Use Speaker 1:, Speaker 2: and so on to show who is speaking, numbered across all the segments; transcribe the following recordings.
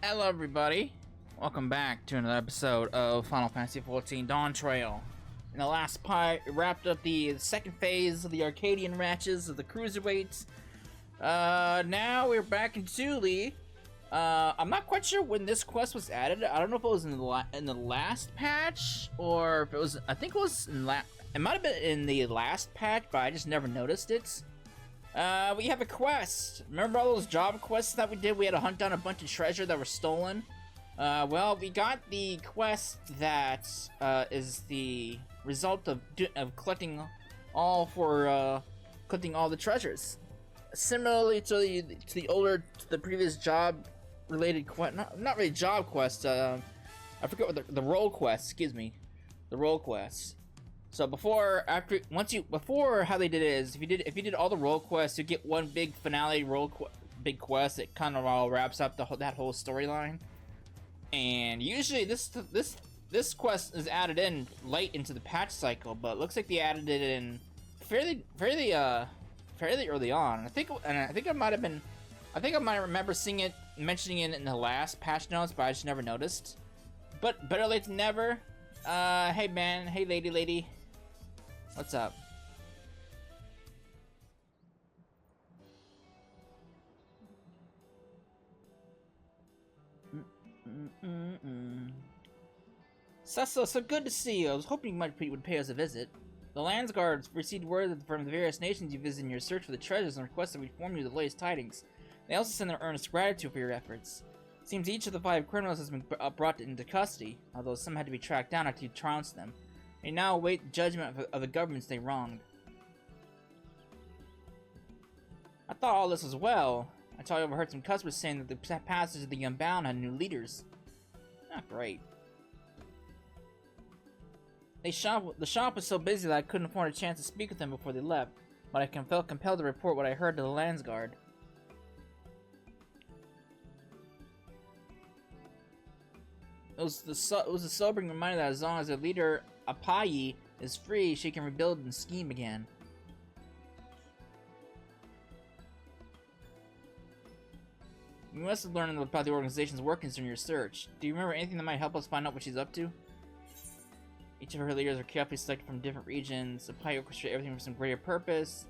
Speaker 1: Hello everybody, welcome back to another episode of Final Fantasy XIV Dawntrail. In the last part, we wrapped up the second phase of the Arcadian matches of the Cruiserweights. Now we're back in Thule. I'm not quite sure when this quest was added. I don't know if it was in the last patch, or if it was, I think it was in it might have been in the last patch, but I just never noticed it. We have a quest. Remember all those job quests that we did? We had to hunt down a bunch of treasure that were stolen. Well, we got the quest that is the result of collecting all the treasures. Similarly to the previous job-related quest, not really job quest. I forget what the role quest. Excuse me, the role quest. So before how they did it is if you did all the role quests, you get one big finale big quest that kind of all wraps up that whole storyline. And usually this quest is added in late into the patch cycle, but it looks like they added it in fairly early on. I think I might remember seeing it, mentioning it in the last patch notes, but I just never noticed. But better late than never. Hey man, hey lady. What's up? Cecil, so good to see you. I was hoping you would pay us a visit. The Lands Guards received word from the various nations you visit in your search for the treasures and requested that we inform you of the latest tidings. They also send their earnest gratitude for your efforts. It seems each of the 5 criminals has been brought into custody, although some had to be tracked down after you trounced them. They now await the judgment of the governments they wronged. I thought all this was well. I thought I overheard some customers saying that the passage of the Unbound had new leaders. Not great. The shop was so busy that I couldn't afford a chance to speak with them before they left, but I felt compelled to report what I heard to the Lands Guard. It was a sobering reminder that as long as their leader, Apayi, is free, she can rebuild and scheme again. You must have learned about the organization's workings during your search. Do you remember anything that might help us find out what she's up to? Each of her leaders are carefully selected from different regions. Apayi orchestrated everything for some greater purpose.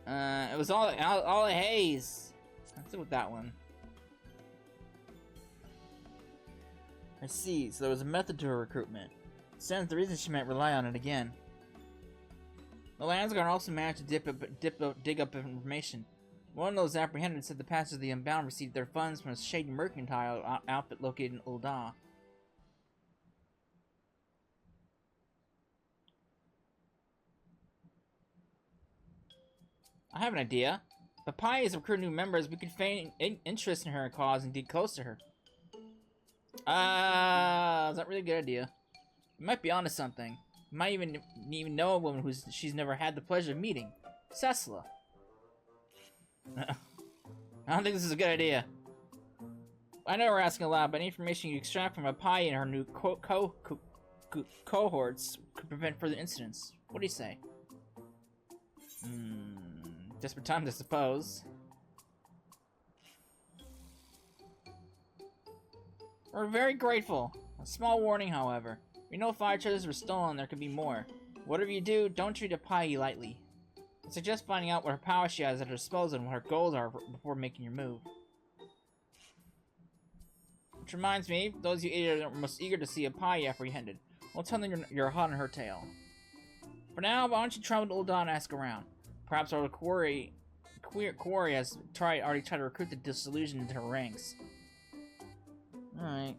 Speaker 1: It was all a haze. Let's go with that one. I see, so there was a method to her recruitment. Stands the reason she might rely on it again. The Landsguard also managed to dig up information. One of those apprehended said the passengers of the Unbound received their funds from a shady mercantile outfit located in Ul'dah. I have an idea. If Apayi is recruiting new members, we could feign interest in her cause and get close to her. Is that really a good idea? You might be onto something. You might even know a woman she's never had the pleasure of meeting. Cecila. I don't think this is a good idea. I know we're asking a lot, but any information you extract from Apayi and her new cohorts could prevent further incidents. What do you say? Desperate times, I suppose. We're very grateful. A small warning, however. We know 5 treasures were stolen, there could be more. Whatever you do, don't treat Apayi lightly. I suggest finding out what her power she has at her disposal and what her goals are before making your move. Which reminds me, those of you are most eager to see Apayi apprehended. We'll tell them you're hot on her tail. For now, why don't you travel to Ul'dah and ask around? Perhaps our quarry has already tried to recruit the disillusioned into her ranks. Alright.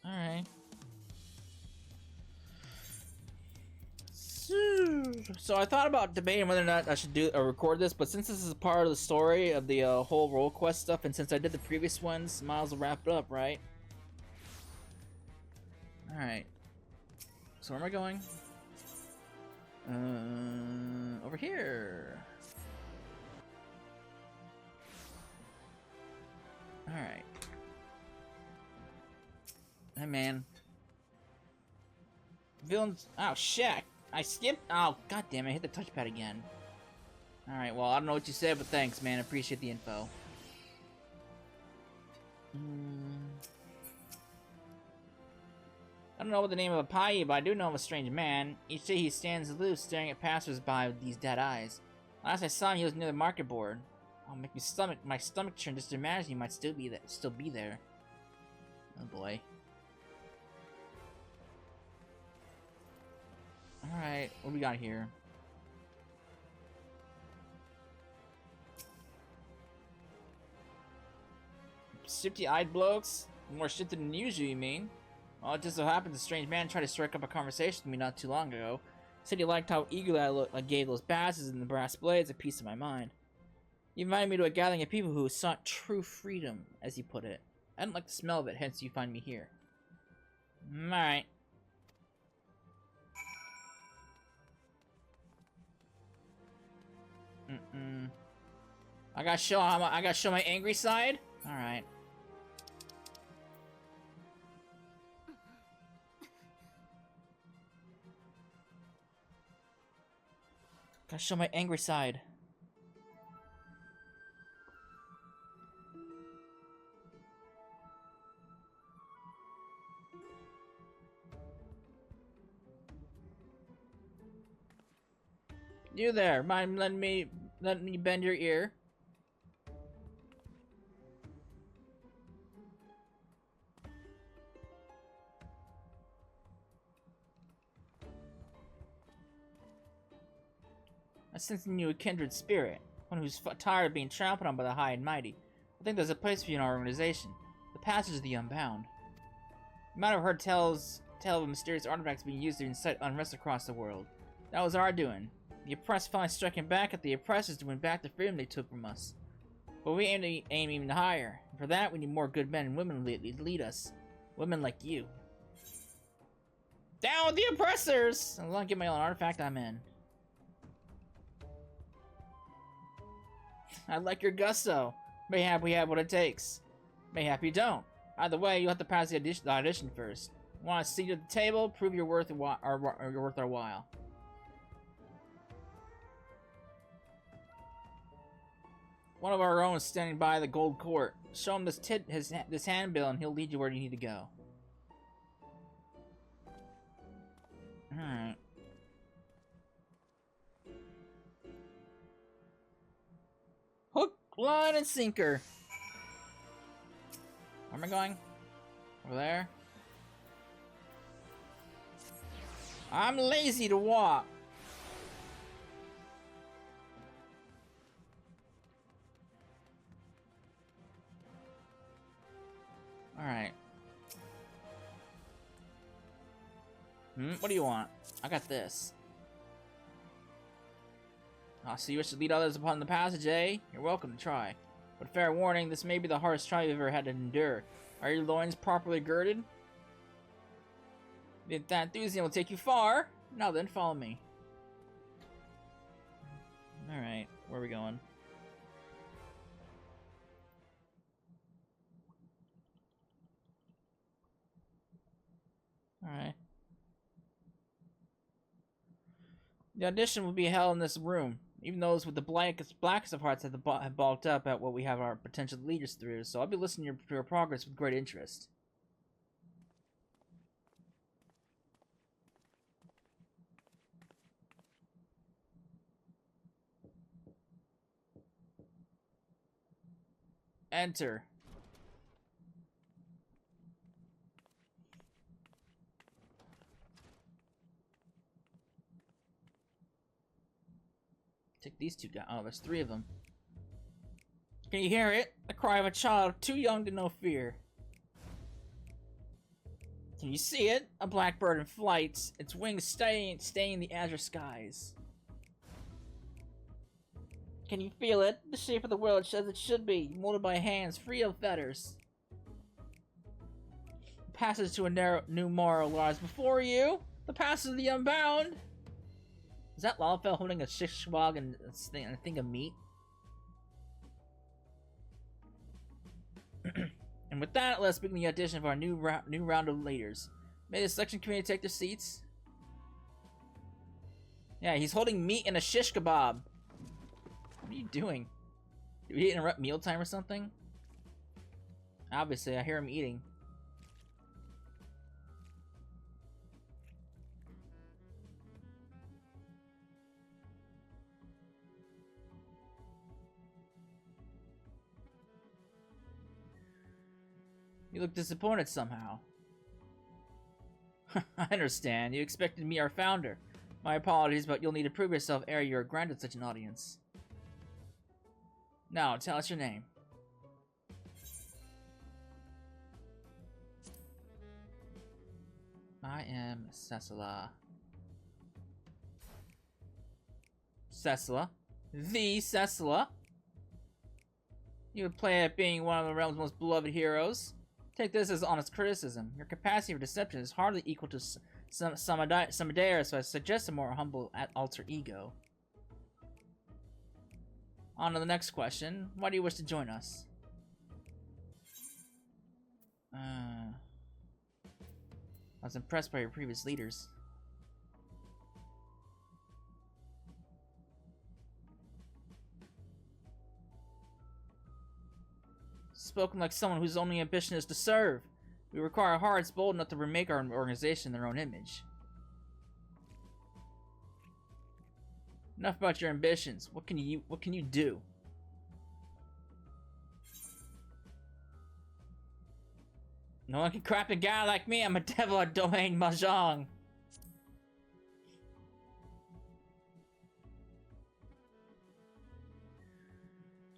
Speaker 1: Alright. So I thought about debating whether or not I should record this, but since this is a part of the story of the whole role quest stuff, and since I did the previous ones, might as well wrap it up, right? Alright. So where am I going? Over here. Alright. Hey man. Villains. Oh shit! I skipped? Oh, god damn it, I hit the touchpad again. Alright, well, I don't know what you said, but thanks, man. I appreciate the info. I don't know what the name of a pie, but I do know of a strange man. Each day he stands aloof, staring at passers-by with these dead eyes. Last I saw him, he was near the market board. Oh, make my stomach turn just to imagine he might still be there. Oh boy. Alright, what do we got here? Shifty-eyed blokes? More shifted than usual, you mean? Well, it just so happens a strange man tried to strike up a conversation with me not too long ago. Said he liked how eagerly I gave those bastards in the brass blades a piece of my mind. He invited me to a gathering of people who sought true freedom, as he put it. I didn't like the smell of it, hence you find me here. Alright. I gotta show my angry side? Alright. Gotta show my angry side. You there, mind letting me bend your ear? I sense in you a kindred spirit, one who's tired of being trampled on by the high and mighty. I think there's a place for you in our organization. The Passage of the Unbound. You might have heard tales of mysterious artifacts being used to incite unrest across the world. That was our doing. The oppressed finally striking back at the oppressors to win back the freedom they took from us. But we aim even higher. And for that, we need more good men and women to lead us. Women like you. Down with the oppressors! As long as I get my own artifact, I'm in. I like your gusto. Mayhap we have what it takes. Mayhap you don't. Either way, you'll have to pass the audition first. Want a seat at the table? Prove you're worth our while. One of our own is standing by the gold court. Show him this handbill and he'll lead you where you need to go. Alright. Hook, line, and sinker. Where am I going? Over there? I'm lazy to walk. Alright. What do you want? I got this. Ah, so you wish to lead others upon the passage, eh? You're welcome to try. But fair warning, this may be the hardest trial you've ever had to endure. Are your loins properly girded? That enthusiasm will take you far. Now then, follow me. Alright, where are we going? Alright. The audition will be held in this room. Even those with the blackest of hearts have balked up at what we have our potential leaders through, so I'll be listening to your progress with great interest. Enter. Take these two guys. Oh, there's three of them. Can you hear it? The cry of a child too young to know fear. Can you see it? A blackbird in flight. Its wings staying the azure skies. Can you feel it? The shape of the world as it should be, molded by hands free of fetters. The passage to a new moral lies before you. The passage of the Unbound. Is that Lalfell holding a shishwag and a thing of meat? And with that, let's begin the audition of our new round of leaders. May the selection committee take their seats. Yeah, he's holding meat in a shish kebab. What are you doing? Did we interrupt mealtime or something? Obviously, I hear him eating. You look disappointed somehow. I understand. You expected me, our founder. My apologies, but you'll need to prove yourself ere you are granted such an audience. Now, tell us your name. I am Cecila. Cecila? The Cecila? You would play at being one of the realm's most beloved heroes. Take this as honest criticism. Your capacity for deception is hardly equal to Samadera, so I suggest a more humble alter ego. On to the next question. Why do you wish to join us? I was impressed by your previous leaders. Spoken like someone whose only ambition is to serve. We require hearts bold enough to remake our organization in their own image. Enough about your ambitions. What can you do? No one can crap a guy like me. I'm a devil at domain mahjong.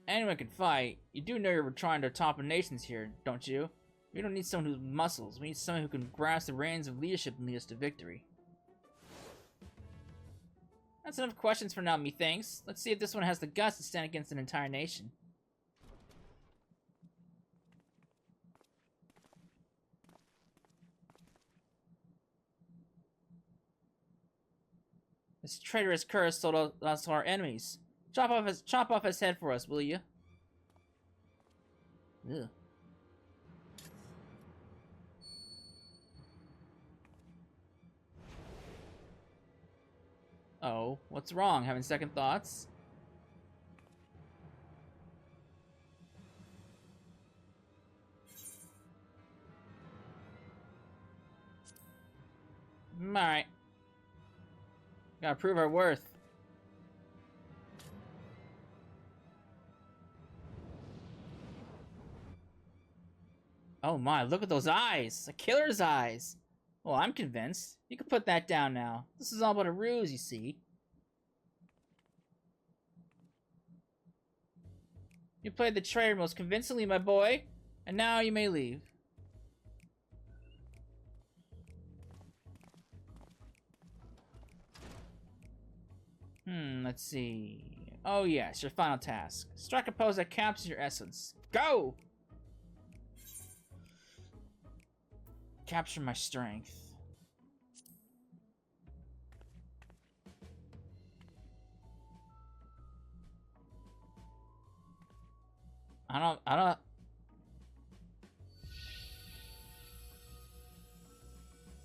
Speaker 1: Anyone can fight. You do know you're trying to top of nations here, don't you? We don't need someone who's muscles. We need someone who can grasp the reins of leadership and lead us to victory. That's enough questions for now, methinks. Let's see if this one has the guts to stand against an entire nation. This traitorous curse sold us to our enemies. Chop off his head for us, will you? Ugh. Oh, what's wrong? Having second thoughts? Alright. Gotta prove our worth. Oh my, look at those eyes! A killer's eyes! Well, I'm convinced. You can put that down now. This is all but a ruse, you see. You played the traitor most convincingly, my boy. And now you may leave. Let's see. Oh yes, your final task. Strike a pose that captures your essence. Go! Capture my strength. I don't...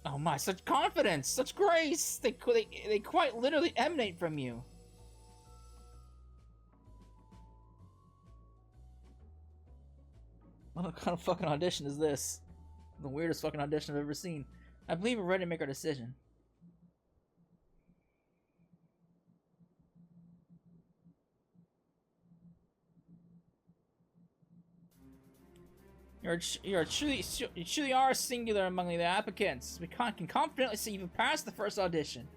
Speaker 1: Oh my, such confidence! Such grace! They quite literally emanate from you. What kind of fucking audition is this? The weirdest fucking audition I've ever seen. I believe we're ready to make our decision. You truly are singular among the applicants. We can confidently say you've passed the first audition.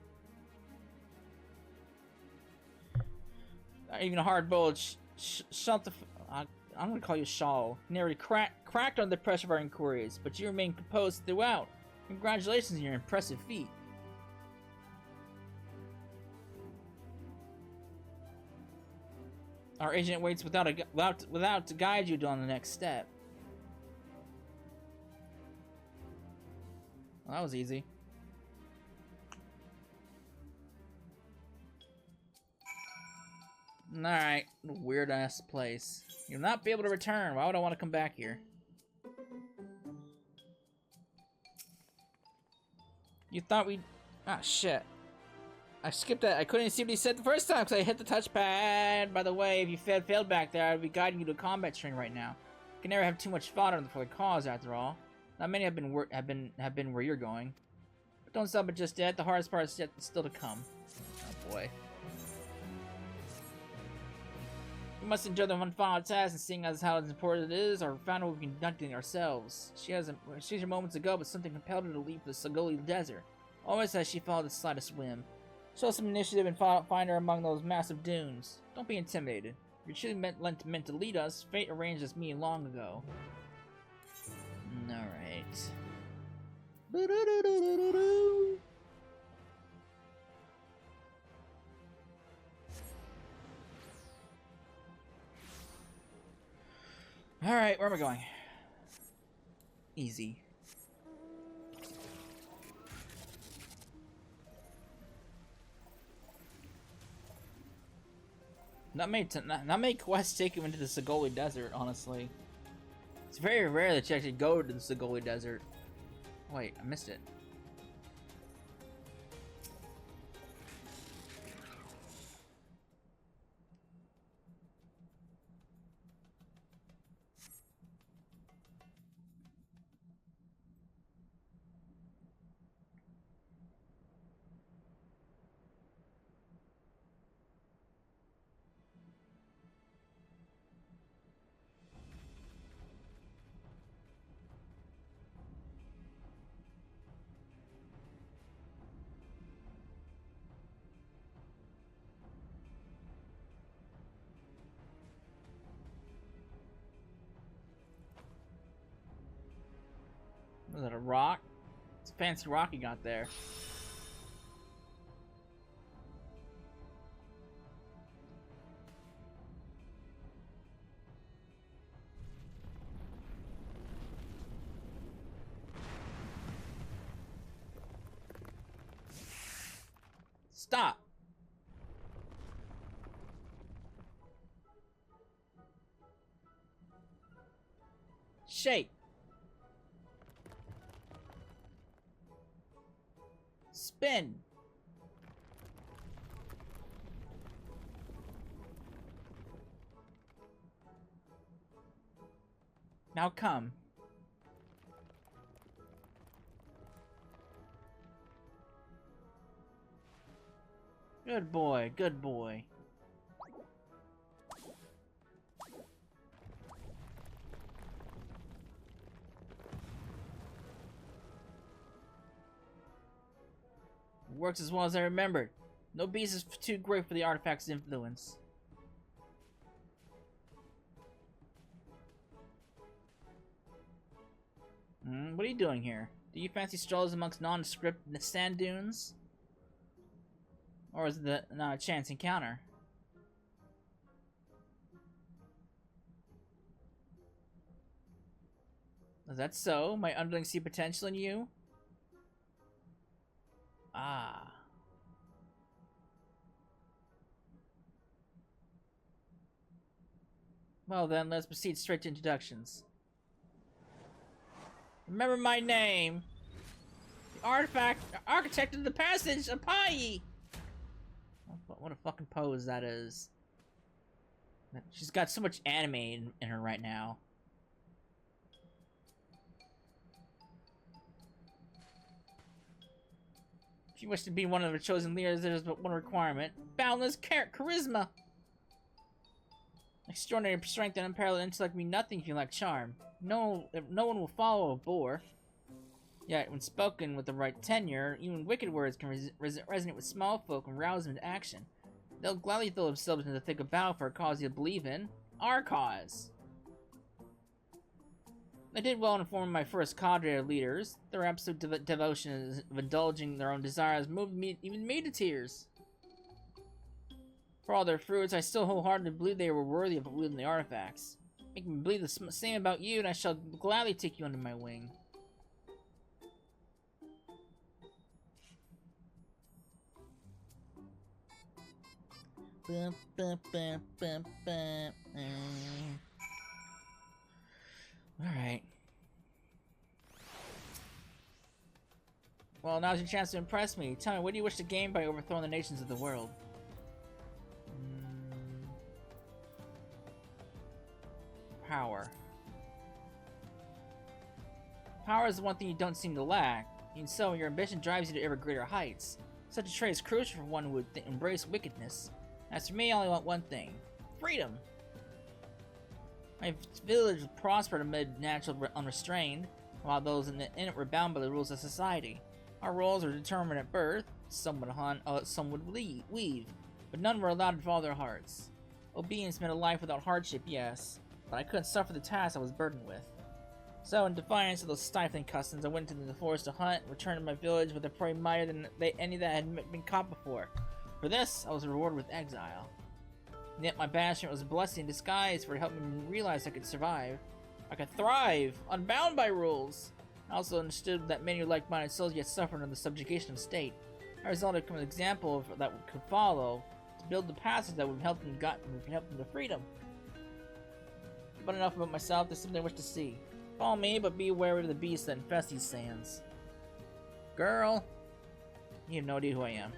Speaker 1: Not even a hard bullet. I'm gonna call you Shawl. Nearly cracked under the pressure of our inquiries, but you remain composed throughout. Congratulations on your impressive feat. Our agent waits without to guide you on the next step. Well, that was easy. Alright, weird ass place. You'll not be able to return. Why would I want to come back here? You thought we'd... Ah, shit. I skipped that. I couldn't see what he said the first time because I hit the touchpad. By the way, if you failed back there, I'd be guiding you to a combat train right now. You can never have too much fodder for the cause, after all. Not many have been where you're going. But don't stop it just yet. The hardest part is still to come. Oh boy. We must enjoy the one final task, and seeing as how important it is, our founder will be conducting ourselves. She her moments ago, but something compelled her to leave the Sagoli Desert. Always as she followed the slightest whim. Show some initiative and find her among those massive dunes. Don't be intimidated. If you're truly meant to lead us, fate arranged this meeting long ago. Alright. Alright, where am I going? Easy. Not many quests take you into the Sagoli Desert, honestly. It's very rare that you actually go to the Sagoli Desert. Wait, I missed it. Was that a rock? It's a fancy rock you got there. Stop! Shake! Spin! Now come. Good boy, good boy. Works as well as I remembered. No beast is too great for the artifact's influence. What are you doing here? Do you fancy strolls amongst nondescript sand dunes? Or is it not a chance encounter? Is that so? My underlings see potential in you? Ah. Well then, let's proceed straight to introductions. Remember my name! The architect of the passage, Apai! What a fucking pose that is. She's got so much anime in her right now. If you wish to be one of the chosen leaders, there's but one requirement. Boundless charisma! Extraordinary strength and unparalleled intellect mean nothing if you lack charm. No one will follow a bore. Yet, when spoken with the right tenure, even wicked words can resonate with small folk and rouse them to action. They'll gladly throw themselves into the thick of battle for a cause you believe in. Our cause! I did well in forming my first cadre of leaders. Their absolute devotion of indulging their own desires moved me, even me to tears. For all their fruits, I still wholeheartedly believe they were worthy of wielding the artifacts. Make me believe the same about you, and I shall gladly take you under my wing. Alright. Well, Well, now's your chance to impress me. Tell me, what do you wish to gain by overthrowing the nations of the world? Power. Power is the one thing you don't seem to lack. Even so, your ambition drives you to ever greater heights. Such a trait is crucial for one who would embrace wickedness. As for me, I only want one thing. Freedom! My village prospered amid natural unrestrained, while those in it were bound by the rules of society. Our roles were determined at birth. Some would hunt, some would weave, but none were allowed to follow their hearts. Obedience meant a life without hardship, yes, but I couldn't suffer the task I was burdened with. So, in defiance of those stifling customs, I went into the forest to hunt and returned to my village with a prey mightier than any that had been caught before. For this, I was rewarded with exile. And yet my banishment was a blessing in disguise, for it helped me realize I could survive. I could thrive, unbound by rules. I also understood that many like-minded souls yet suffered under the subjugation of state. I resolved to become an example of that could follow, to build the passage that would help them to freedom. But enough about myself, there's something I wish to see. Follow me, but be wary of the beasts that infest these sands. Girl, you have no idea who I am.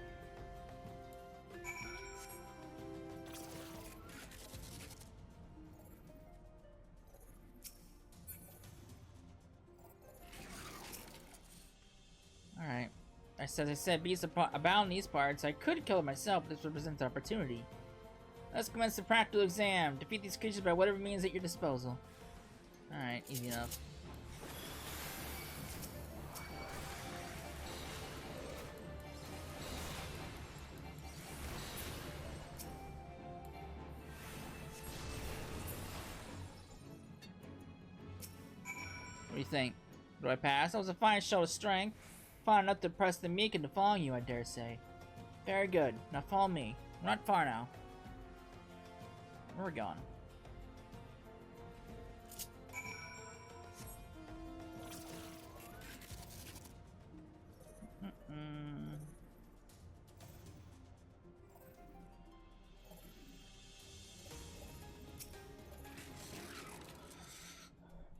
Speaker 1: Alright. As I said, beasts abound in these parts. I could kill it myself, but this represents an opportunity. Let's commence the practical exam. Defeat these creatures by whatever means at your disposal. Alright, easy enough. What do you think? Do I pass? That was a fine show of strength. Fine enough to impress the meek into following you, I dare say. Very good. Now follow me. We're not far now. Where are we going?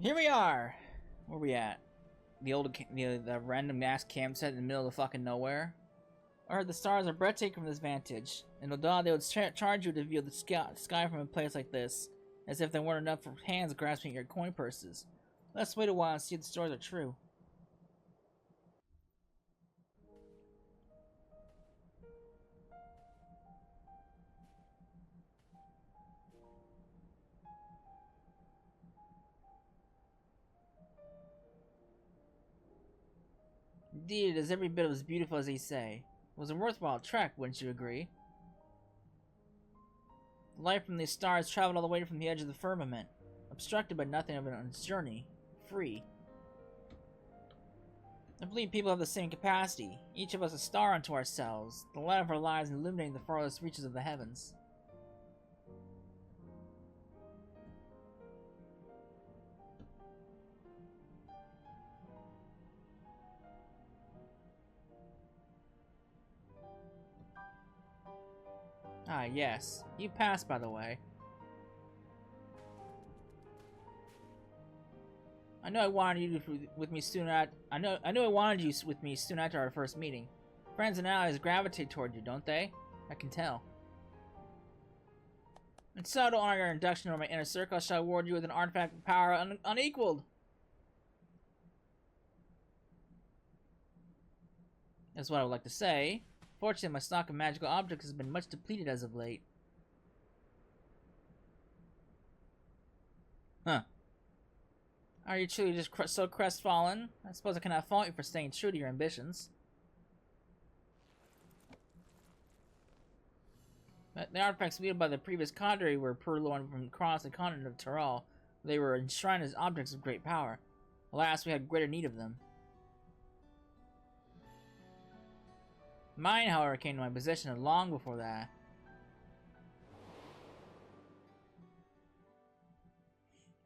Speaker 1: Here we are! Where we at? The random ass campsite in the middle of the fucking nowhere? I heard the stars are breathtaking from this vantage. In Odal, they would charge you to view the sky from a place like this, as if there weren't enough hands grasping your coin purses. Let's wait a while and see if the stories are true. Indeed, it is every bit as beautiful as they say. It was a worthwhile trek, wouldn't you agree? The light from these stars traveled all the way from the edge of the firmament, obstructed by nothing of it on its journey, free. I believe people have the same capacity, each of us a star unto ourselves, the light of our lives illuminating the farthest reaches of the heavens. Ah, yes. You passed, by the way. I knew I wanted you with me soon at. I knew I wanted you with me soon after our first meeting. Friends and allies gravitate toward you, don't they? I can tell. And so, to honor your induction into my inner circle, I shall award you with an artifact of power unequaled. That's what I would like to say. Fortunately, my stock of magical objects has been much depleted as of late. Huh. Are you truly just so crestfallen? I suppose I cannot fault you for staying true to your ambitions. But the artifacts wielded by the previous cadre were purloined from across the continent of Tyrol. They were enshrined as objects of great power. Alas, we had greater need of them. Mine, however, came to my possession long before that.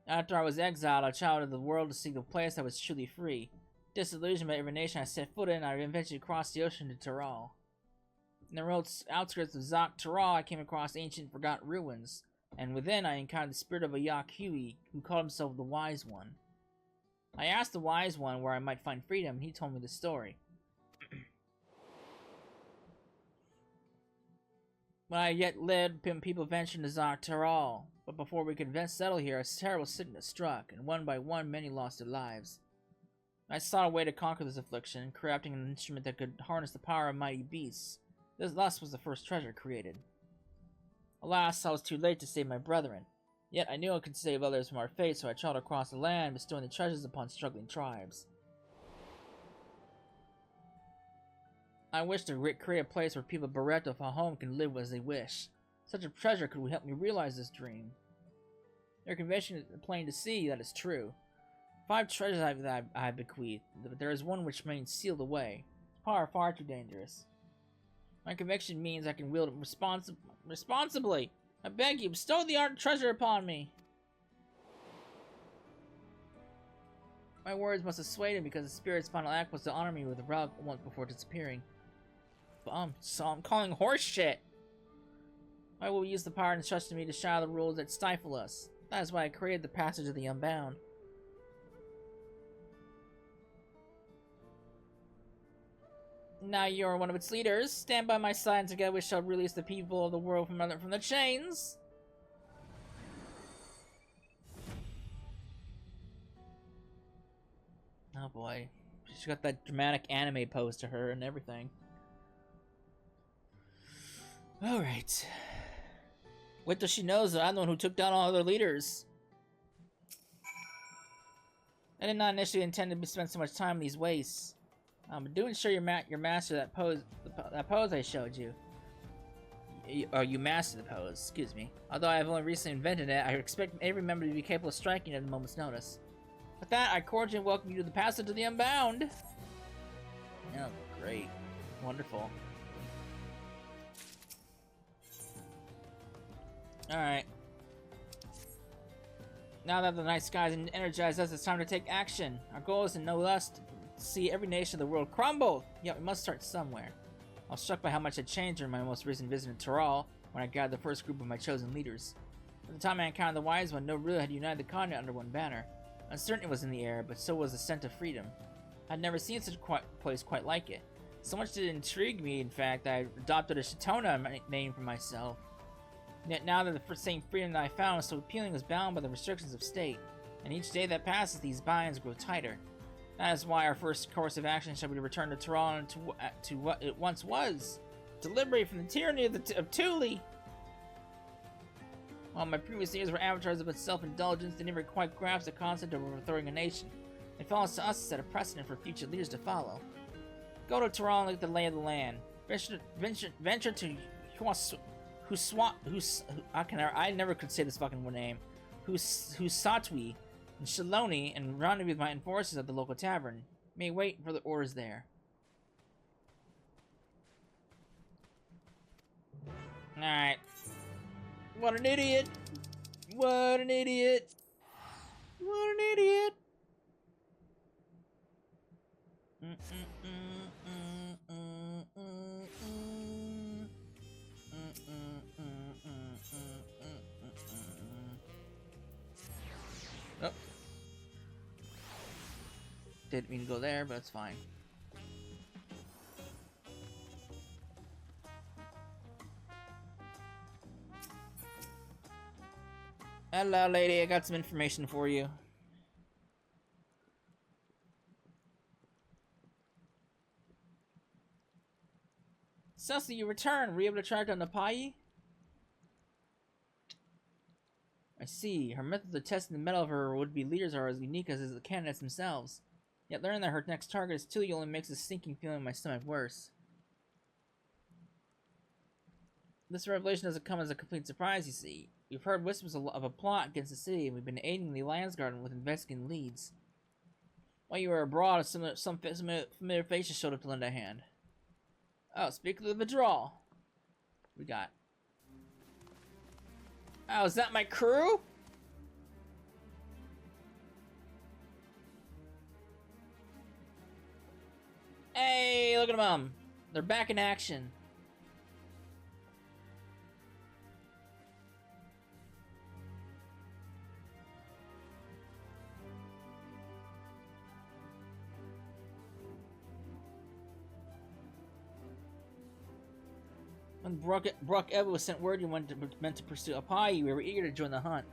Speaker 1: After I was exiled, I traveled to the world to seek a place that was truly free. Disillusioned by every nation I set foot in, I eventually crossed the ocean to Tyrol. In the remote outskirts of Zok Tyrol, I came across ancient forgotten ruins, and within I encountered the spirit of a Yaku'i who called himself the Wise One. I asked the Wise One where I might find freedom, and he told me the story. When I yet led people ventured into Dawntrail, but before we could settle here, a terrible sickness struck, and one by one many lost their lives. I sought a way to conquer this affliction, crafting an instrument that could harness the power of mighty beasts. Thus was the first treasure created. Alas, I was too late to save my brethren. Yet I knew I could save others from our fate, so I traveled across the land, bestowing the treasures upon struggling tribes. I wish to create a place where people bereft of a home can live as they wish. Such a treasure could help me realize this dream. Your conviction is plain to see that it's true. 5 treasures I have bequeathed, but there is one which remains sealed away. Its power far too dangerous. My conviction means I can wield it responsibly. I beg you, bestow the art treasure upon me. My words must have swayed him because the spirit's final act was to honor me with a rug once before disappearing. So I'm calling horse shit. Why will we use the power entrusted to me to shadow the rules that stifle us? That is why I created the passage of the Unbound. Now you are one of its leaders. Stand by my side and together we shall release the people of the world from the chains. Oh boy. She's got that dramatic anime pose to her and everything. Alright. Wait till she knows that I'm the one who took down all other leaders. I did not initially intend to spend so much time in these wastes. But do ensure you master that pose I showed you. You mastered the pose, excuse me. Although I have only recently invented it, I expect every member to be capable of striking it at a moment's notice. With that, I cordially welcome you to the passage of the Unbound. Oh, great. Wonderful. Alright. Now that the night skies energized us, it's time to take action. Our goal is to no less to see every nation of the world crumble. Yet we must start somewhere. I was struck by how much had changed during my most recent visit to Dawntrail when I gathered the first group of my chosen leaders. At the time I encountered the Wise One, no ruler had united the continent under one banner. Uncertainty was in the air, but so was the scent of freedom. I'd never seen such a place quite like it. So much did it intrigue me, in fact, that I adopted a Shatona name for myself. Yet now that the same freedom that I found was so appealing was bound by the restrictions of state, and each day that passes these binds grow tighter. That is why our first course of action shall be to return to Dawntrail to what it once was, to liberate from the tyranny of Thule. While my previous years were avatars of self-indulgence, they never quite grasped the concept of overthrowing a nation. It falls to us to set a precedent for future leaders to follow. Go to Dawntrail and look at the lay of the land. Venture to I never could say this fucking name. Husatwi and Shaloni and rendezvous with my enforcers at the local tavern. May wait for the orders there. Alright. What an idiot! What an idiot! What an idiot! Oh. Didn't mean to go there, but it's fine. Hello, lady. I got some information for you. Celsi, you returned. Were you able to track down Napai? I see. Her methods of testing the metal of her would-be leaders are as unique as the candidates themselves. Yet learning that her next target is Thule only makes the sinking feeling in my stomach worse. This revelation doesn't come as a complete surprise, you see. We've heard whispers of a plot against the city, and we've been aiding the Lands Garden with investigating leads. While you were abroad, some familiar faces showed up to lend a hand. Oh, speak of the withdrawal. We got. Oh, is that my crew? Hey, look at them. They're back in action. When When Brock Evan was sent word you meant to pursue Apai, we were eager to join the hunt.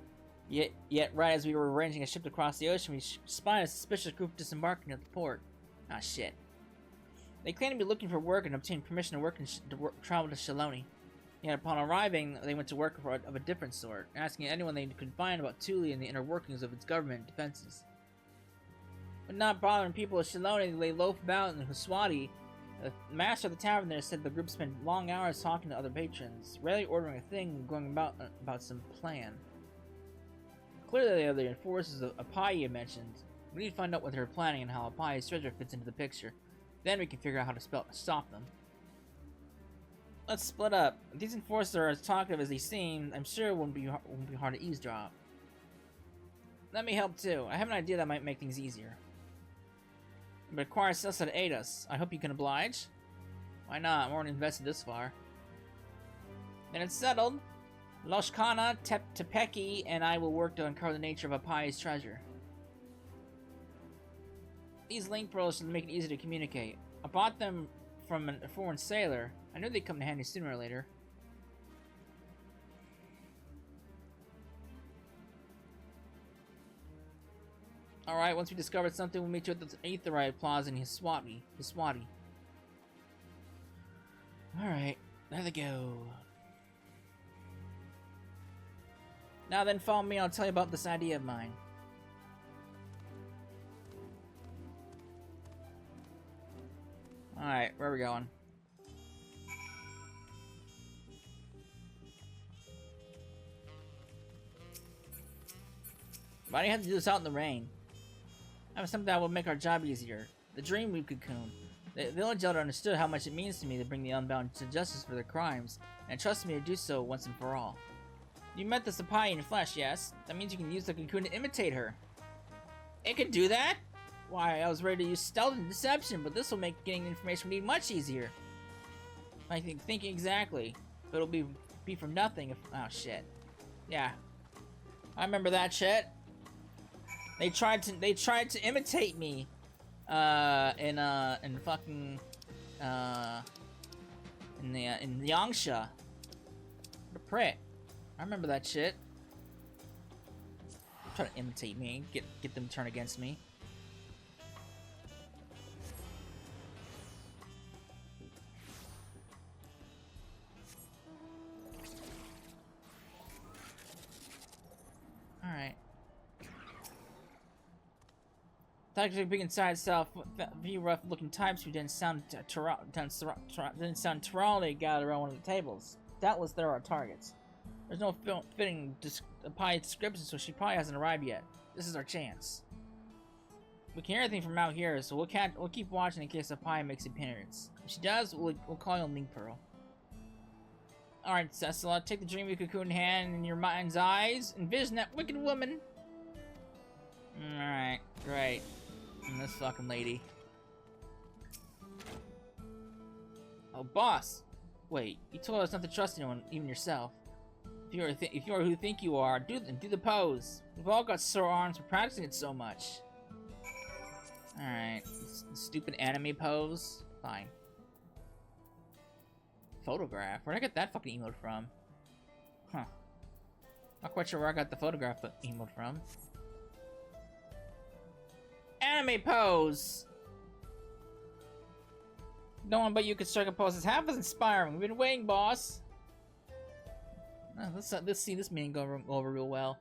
Speaker 1: Yet, right as we were arranging a ship to cross the ocean, we spied a suspicious group disembarking at the port. Ah, shit. They claimed to be looking for work and obtained permission to travel to Shaloni. Yet upon arriving, they went to work of a different sort, asking anyone they could find about Thule and the inner workings of its government defenses. But not bothering people of Shaloni, they loaf about in Huswati. The master of the tavern there said the group spent long hours talking to other patrons, rarely ordering a thing and going about some plan. Clearly they are the enforcers of Apai you mentioned. We need to find out what they're planning and how Apai's treasure fits into the picture. Then we can figure out how to stop them. Let's split up. If these enforcers are as talkative as they seem, I'm sure it won't be hard to eavesdrop. Let me help too. I have an idea that might make things easier. It requires Celsa to aid us. I hope you can oblige. Why not? I'm already invested this far. Then it's settled. Loshkana, Tepeki, and I will work to uncover the nature of Apai's treasure. These link pearls should make it easy to communicate. I bought them from a foreign sailor. I knew they'd come in handy sooner or later. Alright, once we discovered something, we'll meet you at the Aetherite Plaza in Hiswati. Alright, there they go. Now then, follow me, I'll tell you about this idea of mine. Alright, where are we going? Why do you have to do this out in the rain? I have something that will make our job easier. The Dreamweave Cocoon. The village elder understood how much it means to me to bring the Unbound to justice for their crimes, and trusted me to do so once and for all. You met the Sapai in flesh, yes? That means you can use the cocoon to imitate her. It can do that? Why, I was ready to use stealth and deception, but this will make getting information from me much easier. I think exactly. But it'll be for nothing if... Oh, shit. Yeah. I remember that shit. They tried to imitate me. In Yangsha. What a prick. I remember that shit. Try to imitate me, get them to turn against me. Alright. Tactically big inside itself, few rough-looking types who didn't sound Terrali gathered around one of the tables. Doubtless there are targets. There's no fitting Pi description, so she probably hasn't arrived yet. This is our chance. We can hear everything from out here, so we'll keep watching in case Pi makes an appearance. If she does, we'll call you on Link Pearl. Alright, Cecil, take the Dreamy Cocoon in hand in your mind's eyes. Envision that wicked woman. Alright, great. And this fucking lady. Oh, boss! Wait, you told us not to trust anyone, even yourself. If you are who you think you are, do the pose. We've all got sore arms for practicing it so much. Alright, stupid anime pose. Fine. Photograph? Where'd I get that fucking emote from? Huh. Not quite sure where I got the photograph emote from. Anime pose! No one but you could strike a pose as half as inspiring. We've been waiting, boss. Let's see this meeting go over real well.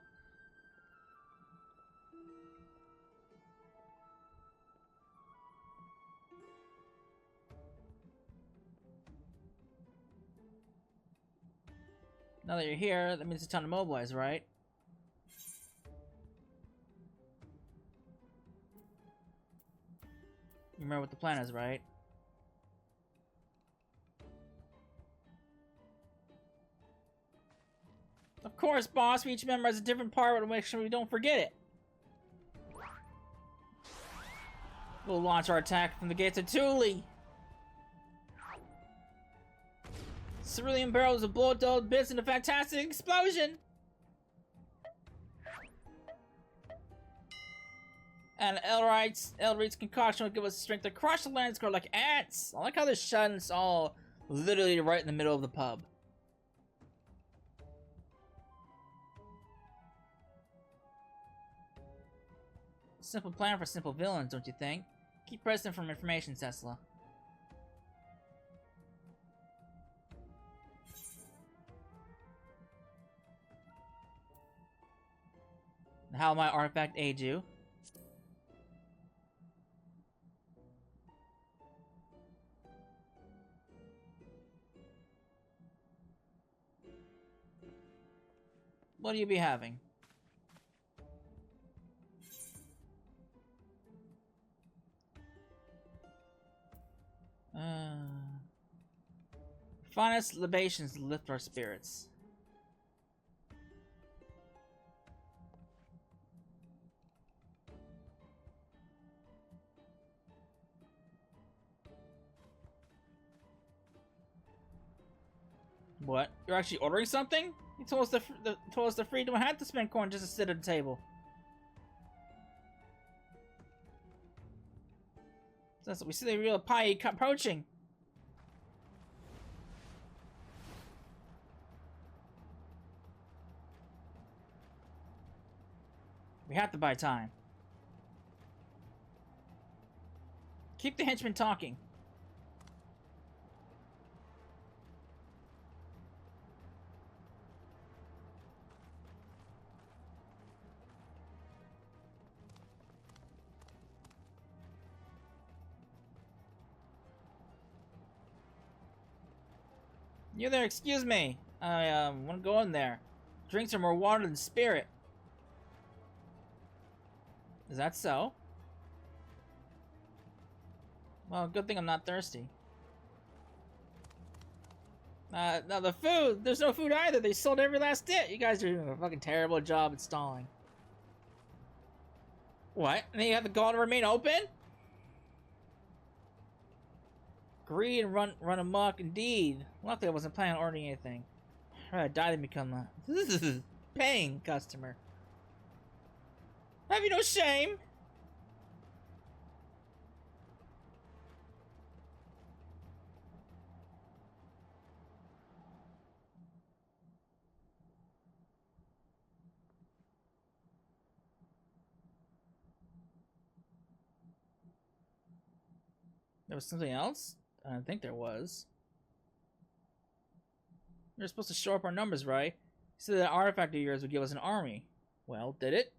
Speaker 1: Now that you're here, that means it's time to mobilize, right? You remember what the plan is, right? Of course, boss. Each member has a different part, but make sure we don't forget it. We'll launch our attack from the gates of Thule. Cerulean barrels of blow-dulled bits in a fantastic explosion. And Elrite's concoction will give us the strength to crush the landscape like ants. I like how they're shutting us all Literally right in the middle of the pub. Simple plan for simple villains, don't you think? Keep President from information, Tesla. How might artifact aid you? What do you be having? Finest libations lift our spirits. What? You're actually ordering something? You told us the free don't have to spend coin just to sit at the table. So we see the real pie approaching. We have to buy time. Keep the henchmen talking. You there, excuse me. I want to go in there. Drinks are more water than spirit. Is that so? Well, good thing I'm not thirsty. Now the food, there's no food either. They sold every last bit. You guys are doing a fucking terrible job at stalling. What? And they have the gall to remain open? Greed and run amok indeed. Luckily I wasn't planning on ordering anything. I died and become a paying customer. Have you no shame? There was something else? I don't think there was. We were supposed to show up our numbers, right? You said that artifact of yours would give us an army. Well, did it?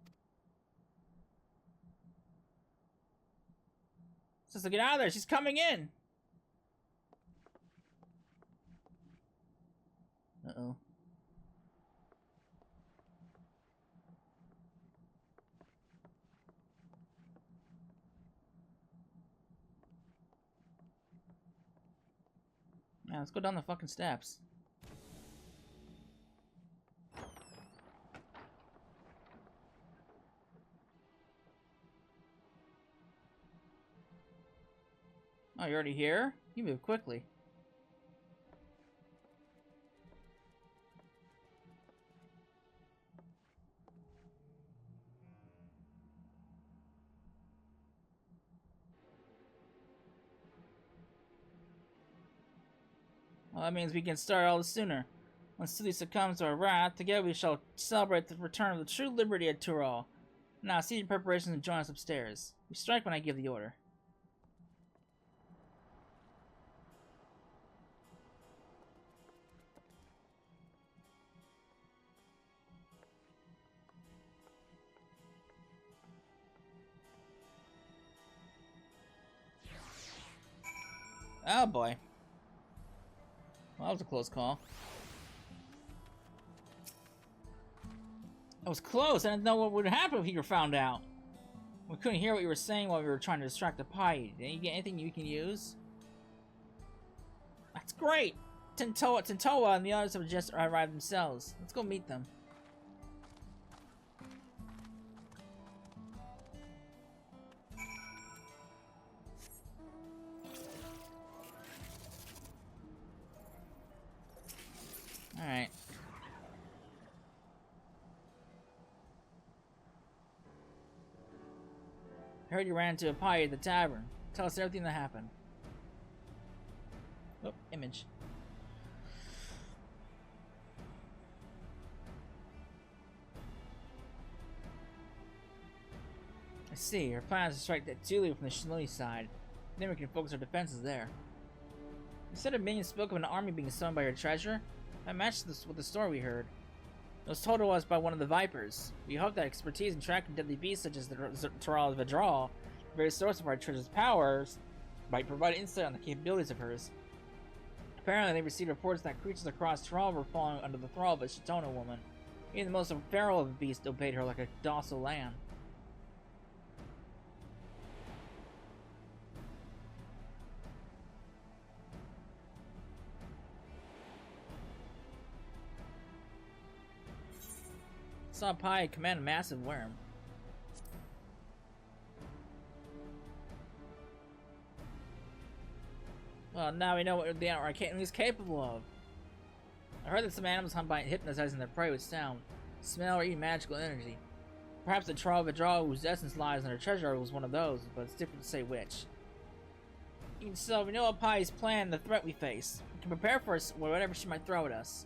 Speaker 1: Sister, get out of there! She's coming in! Uh-oh. Yeah, let's go down the fucking steps. Oh, you're already here? You move quickly. Well, that means we can start all the sooner. When Sully succumbs to our wrath, together we shall celebrate the return of the true liberty at Tural. Now, see your preparations and join us upstairs. We strike when I give the order. Oh boy. Well, that was a close call. That was close. I didn't know what would happen if you were found out. We couldn't hear what you were saying while we were trying to distract the pie. Did you get anything you can use? That's great! Tintoa and the others have just arrived themselves. Let's go meet them. Alright. I heard you ran into a pie at the tavern. Tell us everything that happened. Oh, image. I see. Our plan is to strike at Tulu from the Shinloni side. Then we can focus our defenses there. You said a minion spoke of an army being stolen by your treasure? That matched this with the story we heard. It was told to us by one of the Vipers. We hope that expertise in tracking deadly beasts such as the Taral Vidral, the very source of our treasure's powers, might provide insight on the capabilities of hers. Apparently, they received reports that creatures across Taral were falling under the thrall of a Shitona woman. Even the most feral of beasts obeyed her like a docile lamb. Saw Pi command a massive worm. Well, now we know what the Arcane is capable of. I heard that some animals hunt by hypnotizing their prey with sound, smell, or even magical energy. Perhaps the Taral Vidral, whose essence lies in her treasure, was one of those, but it's difficult to say which. Even so, we know what Pi's plan and the threat we face. We can prepare for whatever she might throw at us.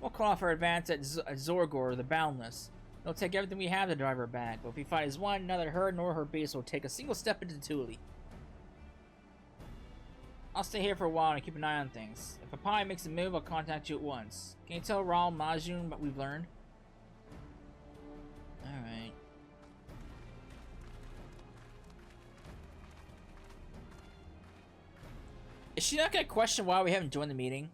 Speaker 1: We'll call off our advance at Zorgor, the Boundless. It'll take everything we have to drive her back, but if we fight as one, neither her nor her beast will take a single step into Tuli. I'll stay here for a while and keep an eye on things. If a Pi makes a move, I'll contact you at once. Can you tell Raul Majun what we've learned? Alright. Is she not gonna question why we haven't joined the meeting?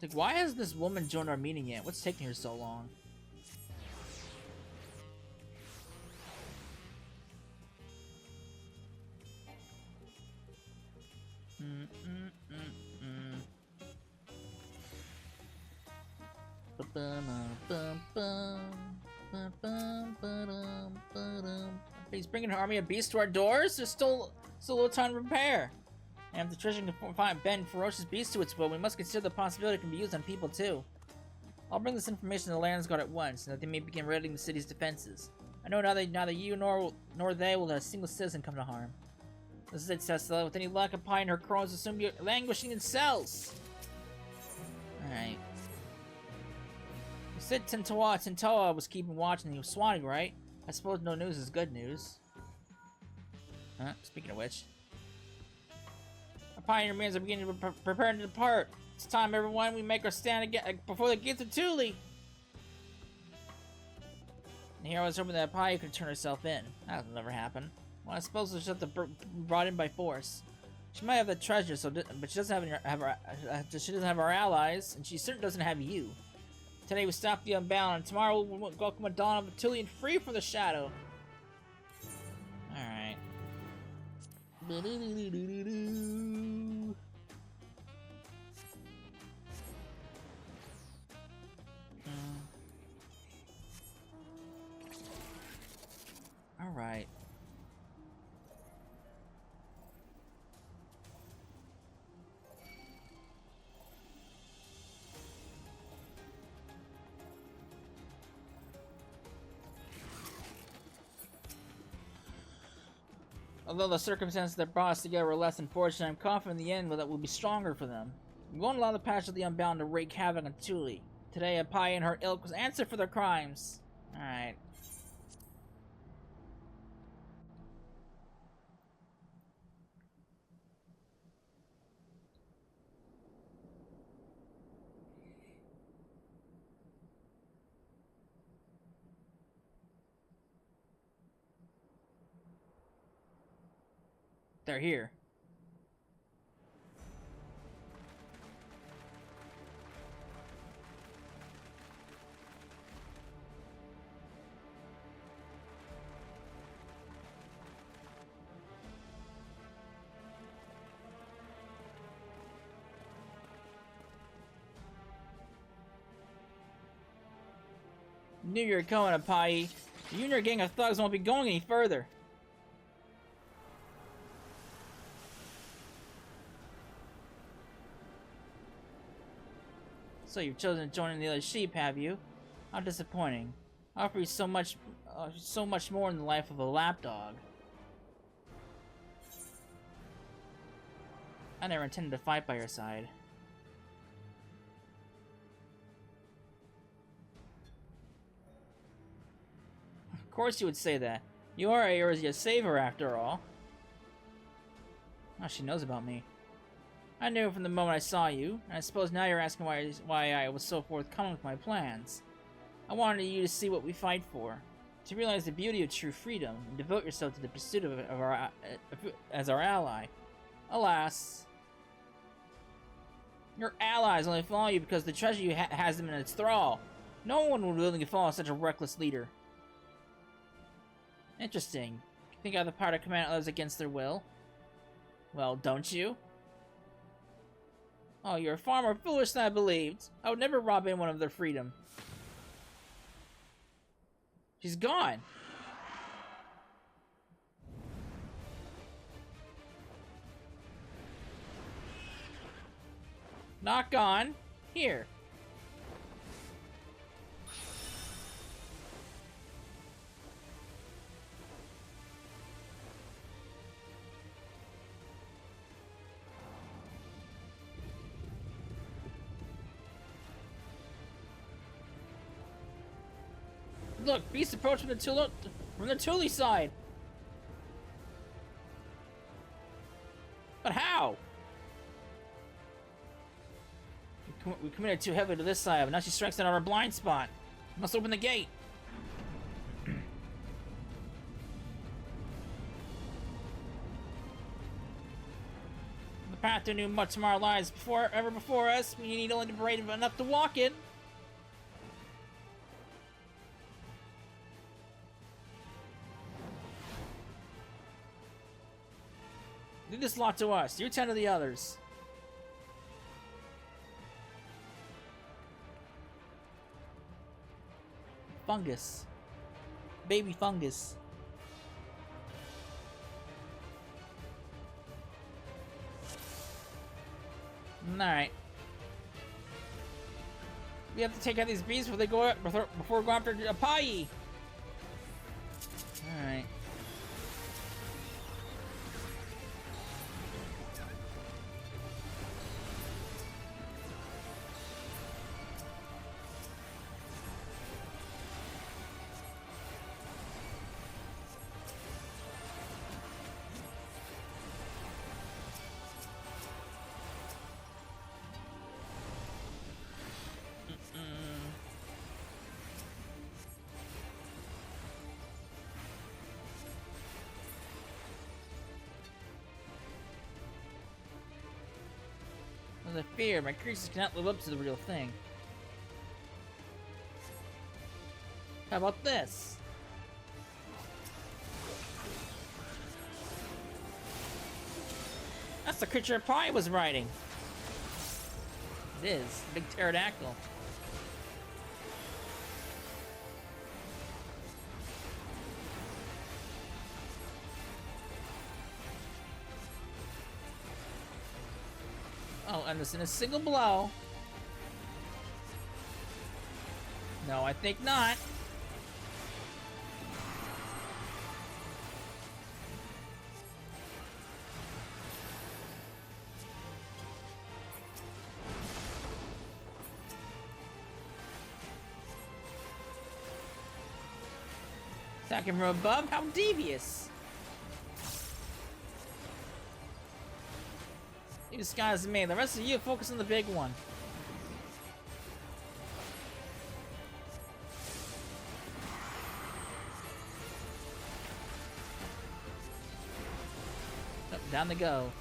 Speaker 1: Like, why has this woman joined our meeting yet? What's taking her so long? He's bringing an army of beasts to our doors? There's still a little time to repair. And if the treasure can bend ferocious beasts to its will, we must consider the possibility it can be used on people too. I'll bring this information to the Landsguard at once, so that they may begin raiding the city's defenses. I know neither you nor they will let a single citizen come to harm. This is it, Cecilla. With any luck, a Pi and her crones will soon be languishing in cells. Alright. You said Tintoa was keeping watch and he was swatting, right? I suppose no news is good news. Huh? Speaking of which. Our pioneer men are beginning to prepare to depart. It's time, everyone, we make our stand again before the gates of Tuli. And here I was hoping that Pi could turn herself in. That'll never happen. Well, I suppose she'll have to be brought in by force. She might have the treasure, but she doesn't have our allies, and she certainly doesn't have you. Today we stop the Unbound, and tomorrow we'll welcome a dawn of Tulian free from the shadow. Alright. Alright. Although the circumstances that brought us together were less than fortunate, I'm confident in the end that we'll be stronger for them. We won't allow the Patch of the Unbound to wreak havoc on Tuli. Today, a Pi and her ilk was answered for their crimes. Alright. They're here. Knew you were coming, Apai. You and your gang of thugs won't be going any further. So you've chosen to join in the other sheep, have you? How disappointing. I offer you so much so much more in the life of a lapdog. I never intended to fight by your side. Of course you would say that. You are a saver after all. Oh, she knows about me. I knew from the moment I saw you, and I suppose now you're asking why I was so forthcoming with my plans. I wanted you to see what we fight for, to realize the beauty of true freedom, and devote yourself to the pursuit of as our ally. Alas, your allies only follow you because the treasure you has them in its thrall. No one would willingly follow such a reckless leader. Interesting. You think I have the power to command others against their will? Well, don't you? Oh, you're far more foolish than I believed. I would never rob anyone of their freedom. She's gone. Not gone. Here. Look, beast approach from the Thule side. But how? We committed too heavily to this side, but now she strikes in on our blind spot. Must open the gate. The path to a new much tomorrow lies ever before us. We need only to be brave enough to walk it. Leave this lot to us. You tend to the others. Fungus. Baby fungus. Alright. We have to take out these beasts before we go after Apai. Alright. I fear my creatures cannot live up to the real thing. How about this? That's the creature Apai was riding. It is. Big pterodactyl. Oh, and this in a single blow. No, I think not. Attacking from above? How devious! You disguise me. The rest of you focus on the big one. Oh, down they go.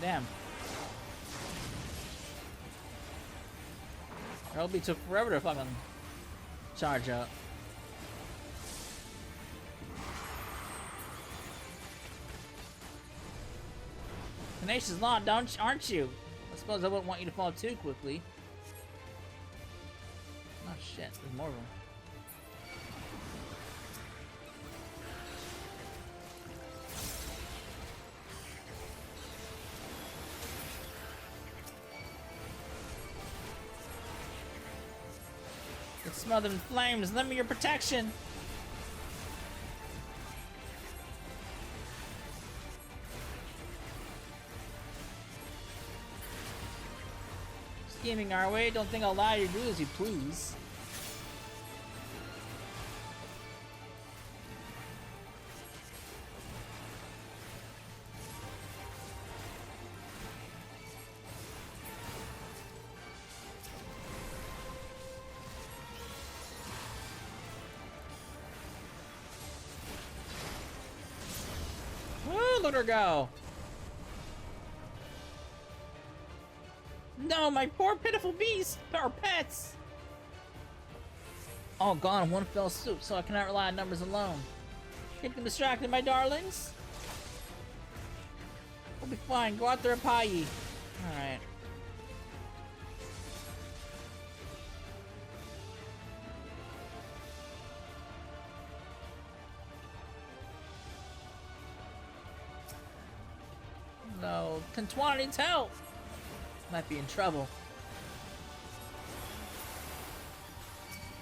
Speaker 1: Damn. LB took forever to fucking charge up. Tenacious law, aren't you? I suppose I wouldn't want you to fall too quickly. Oh shit, there's more of them. It's smothered in flames. Lend me your protection. Scheming our way. Don't think I'll allow you to do as you please. Woo, let her go. No, my poor pitiful beast! Our pets! All gone in one fell swoop, so I cannot rely on numbers alone. Getting distracted, my darlings? We'll be fine. Go out there and pie ye. Alright. No, Contuan needs help! Might be in trouble.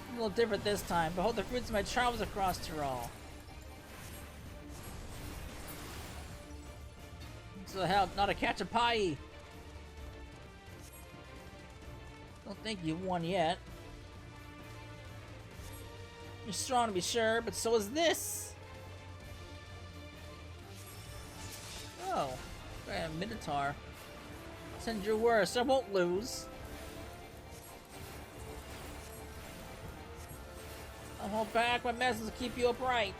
Speaker 1: A little different this time. Behold the fruits of my travels across Tyrol. So help, not a catch a pie. Don't think you've won yet. You're strong to be sure, but so is this. Oh, a Minotaur. Send your worst, I won't lose. I'll hold back my message to keep you upright.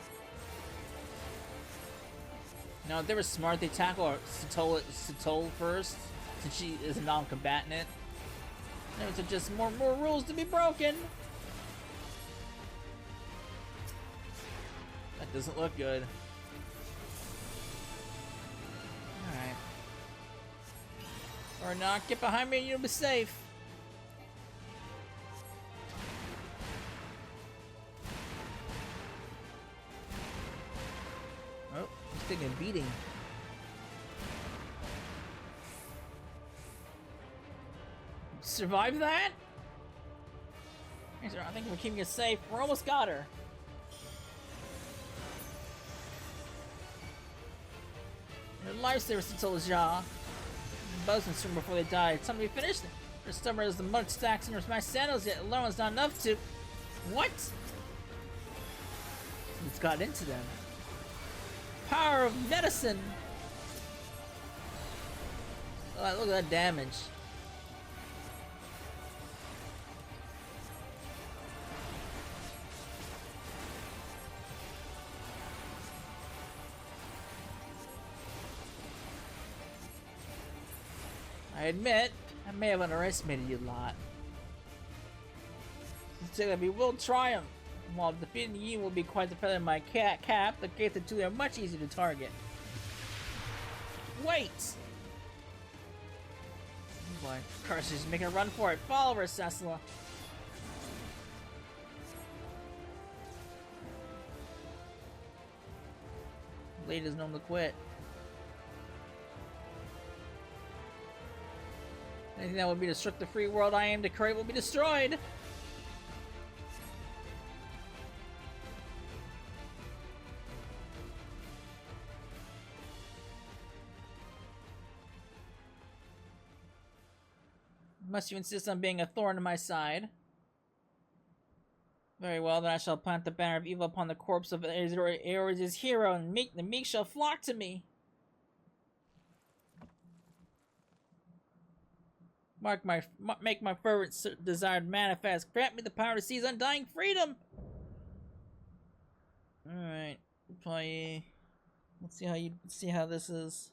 Speaker 1: Now, if they were smart, they tackle Satol first, since she is a non-combatant. There's just more rules to be broken. That doesn't look good. Alright. Or not, get behind me and you'll be safe. Oh, he's taking a beating. Survive that? I think we're keeping it safe. We're almost got her. Their lifesaver still is jaw. Bosun soon before they die. It's time to be finished. Their stubborn as the mud stacks under my sandals, yet alone is not enough to. What? It's got into them. Power of medicine. Oh, look at that damage. I admit, I may have underestimated you a lot. Since we will triumph. While defeating you will be quite dependent on my cap, the Gates of Tuli are much easier to target. Wait! Oh boy, Curses, making a run for it. Follow her, Cecila. Lady is known to quit. Anything that would be destruct the free world I aim to create will be destroyed. Must you insist on being a thorn in my side? Very well, then I shall plant the banner of evil upon the corpse of Ares' hero, and the meek shall flock to me. Make my fervent desire manifest. Grant me the power to seize undying freedom. All right, play. Let's see how this is.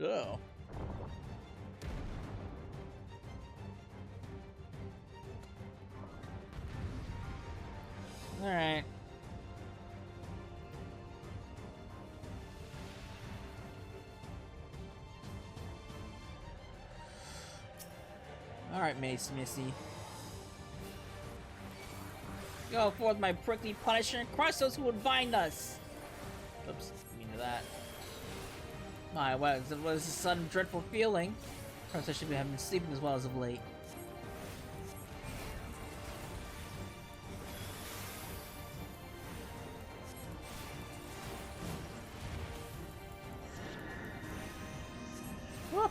Speaker 1: Oh. Alright. Alright, Missy. Go forth, my prickly punisher, and crush those who would bind us! Oops, didn't mean to that. My, what is this sudden dreadful feeling? Perhaps I should have been sleeping as well as of late. Whoop.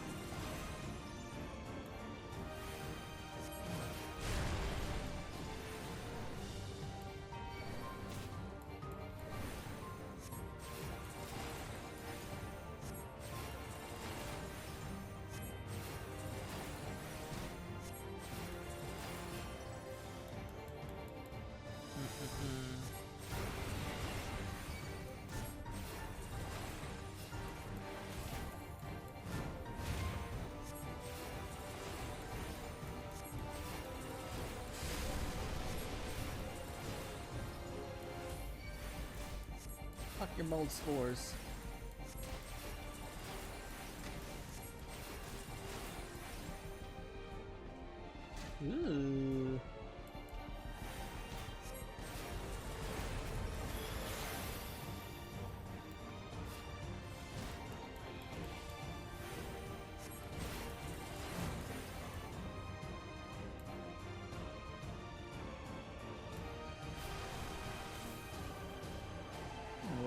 Speaker 1: Fuck your mold spores. Ooh.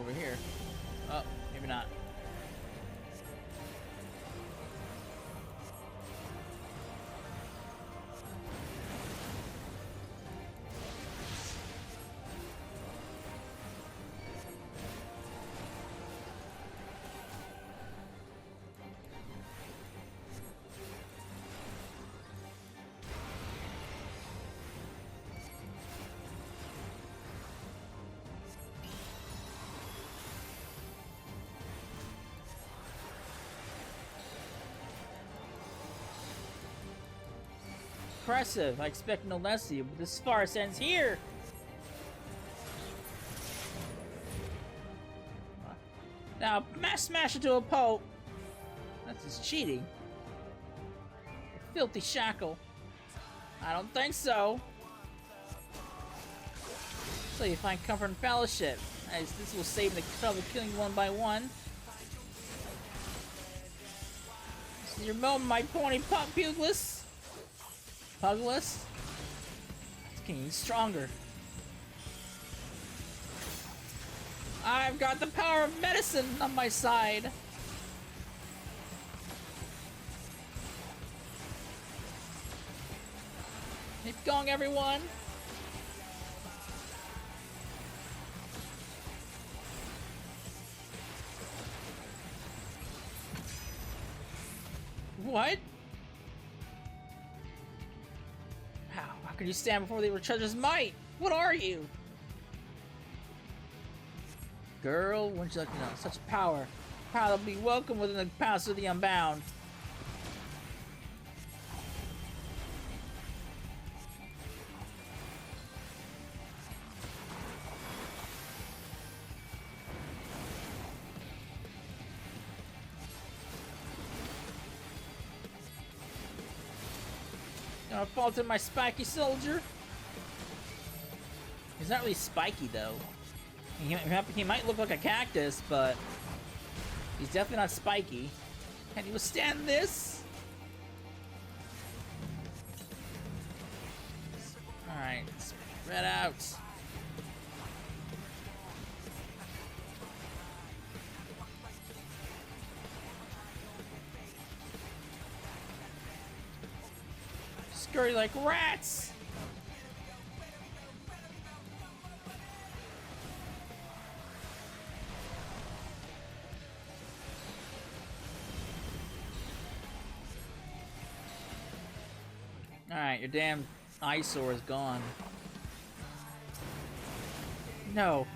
Speaker 1: Over here. Oh, maybe not. Impressive. I expect no less of you, but this farce ends here. Now, smash into a pulp. That's just cheating. A filthy shackle. I don't think so. So you find comfort and fellowship. As this will save the trouble of killing you one by one. This is your moment, my pony Pugless. Pugless? It's getting stronger. I've got the power of medicine on my side. Keep going, everyone. What? How could you stand before the Treasure's might? What are you? Girl, wouldn't you like to know? Such power. Power will be welcome within the palace of the Unbound. Gonna falter my spiky soldier? He's not really spiky though. He might look like a cactus, but he's definitely not spiky. Can you withstand this? Alright, spread out. Scurry like rats! Alright, your damn eyesore is gone. No,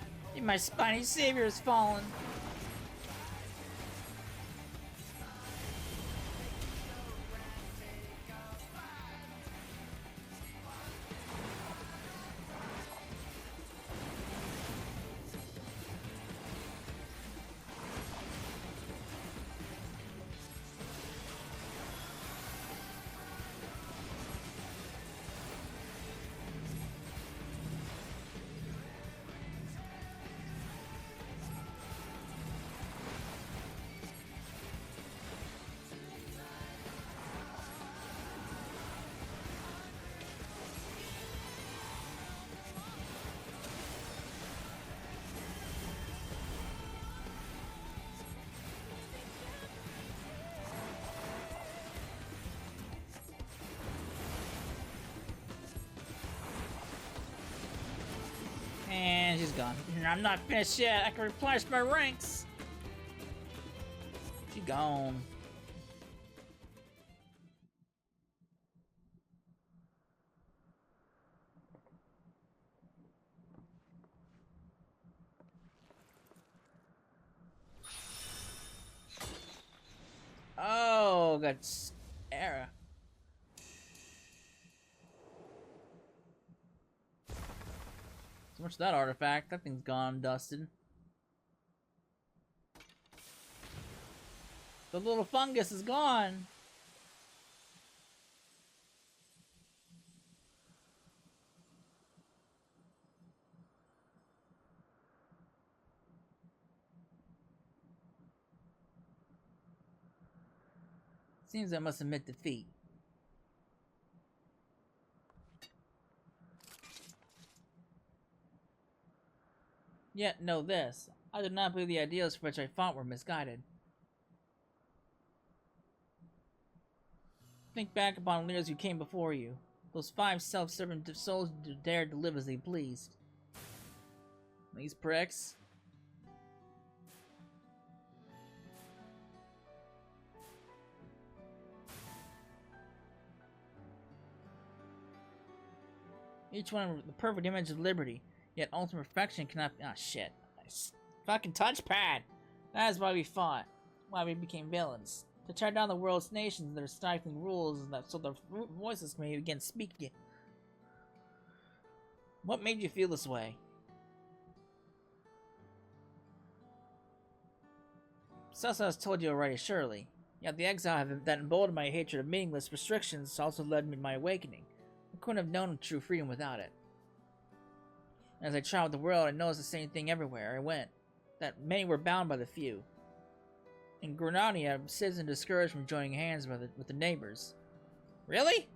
Speaker 1: my spiny savior has fallen. And she's gone. I'm not finished yet. I can replenish my ranks. She gone. Oh, got error. So much for that artifact. That thing's gone, dusted. The little fungus is gone. Seems I must admit defeat. Yet know this. I do not believe the ideals for which I fought were misguided. Think back upon leaders who came before you. Those 5 self-serving souls who dared to live as they pleased. These pricks. Each one the perfect image of liberty, yet ultimate perfection cannot be. Ah, shit. Fucking touchpad! That is why we fought. Why we became villains. To tear down the world's nations and their stifling rules so their voices may again speak again. What made you feel this way? Sussa has told you already, surely. Yet the exile that emboldened my hatred of meaningless restrictions also led me to my awakening. I couldn't have known true freedom without it. As I traveled the world, I noticed the same thing everywhere I went. That many were bound by the few. In Grenania, citizens discouraged from joining hands with the neighbors. Really?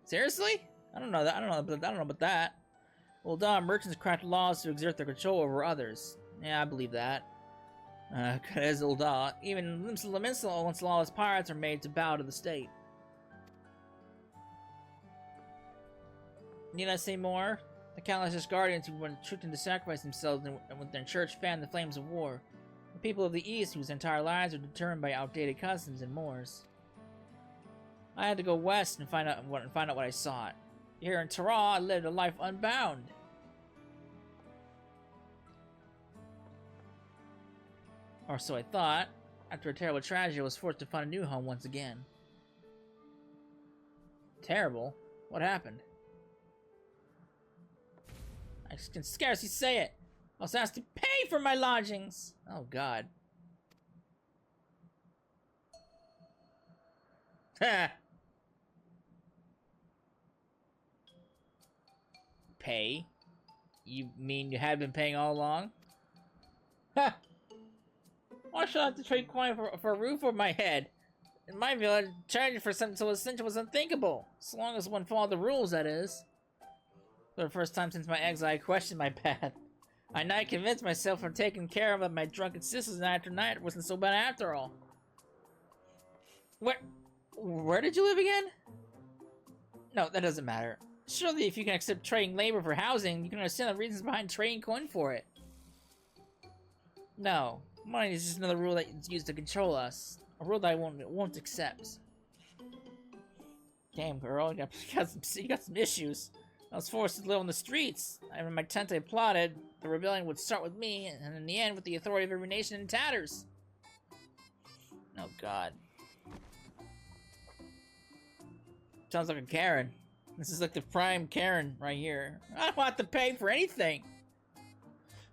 Speaker 1: Seriously? I don't know that. I don't know about that. Well, merchants craft laws to exert their control over others. Yeah, I believe that. Cause even once lawless pirates are made to bow to the state. Need I say more? The countless guardians who were tricked into sacrifice themselves and with their church fanned the flames of war. The people of the East whose entire lives are determined by outdated customs and mores. I had to go west and find out what I sought. Here in Terra, I lived a life unbound. Or so I thought. After a terrible tragedy, I was forced to find a new home once again. Terrible? What happened? I can scarcely say it. I was asked to pay for my lodgings. Oh, God. Ha! Pay? You mean you had been paying all along? Ha! Why should I have to trade coin for a roof over my head? In my village, charging for something so essential was unthinkable. So long as one followed the rules, that is. For the first time since my exile, I questioned my path. I now convinced myself from taking care of my drunken sisters night after night it wasn't so bad after all. Where did you live again? No, that doesn't matter. Surely if you can accept trading labor for housing, you can understand the reasons behind trading coin for it. No, money is just another rule that is used to control us. A rule that I won't accept. Damn, girl, you got some issues. I was forced to live on the streets. In my tent I plotted the rebellion would start with me, and in the end with the authority of every nation in tatters. Oh, God. Sounds like a Karen. This is like the prime Karen right here. I don't have to pay for anything.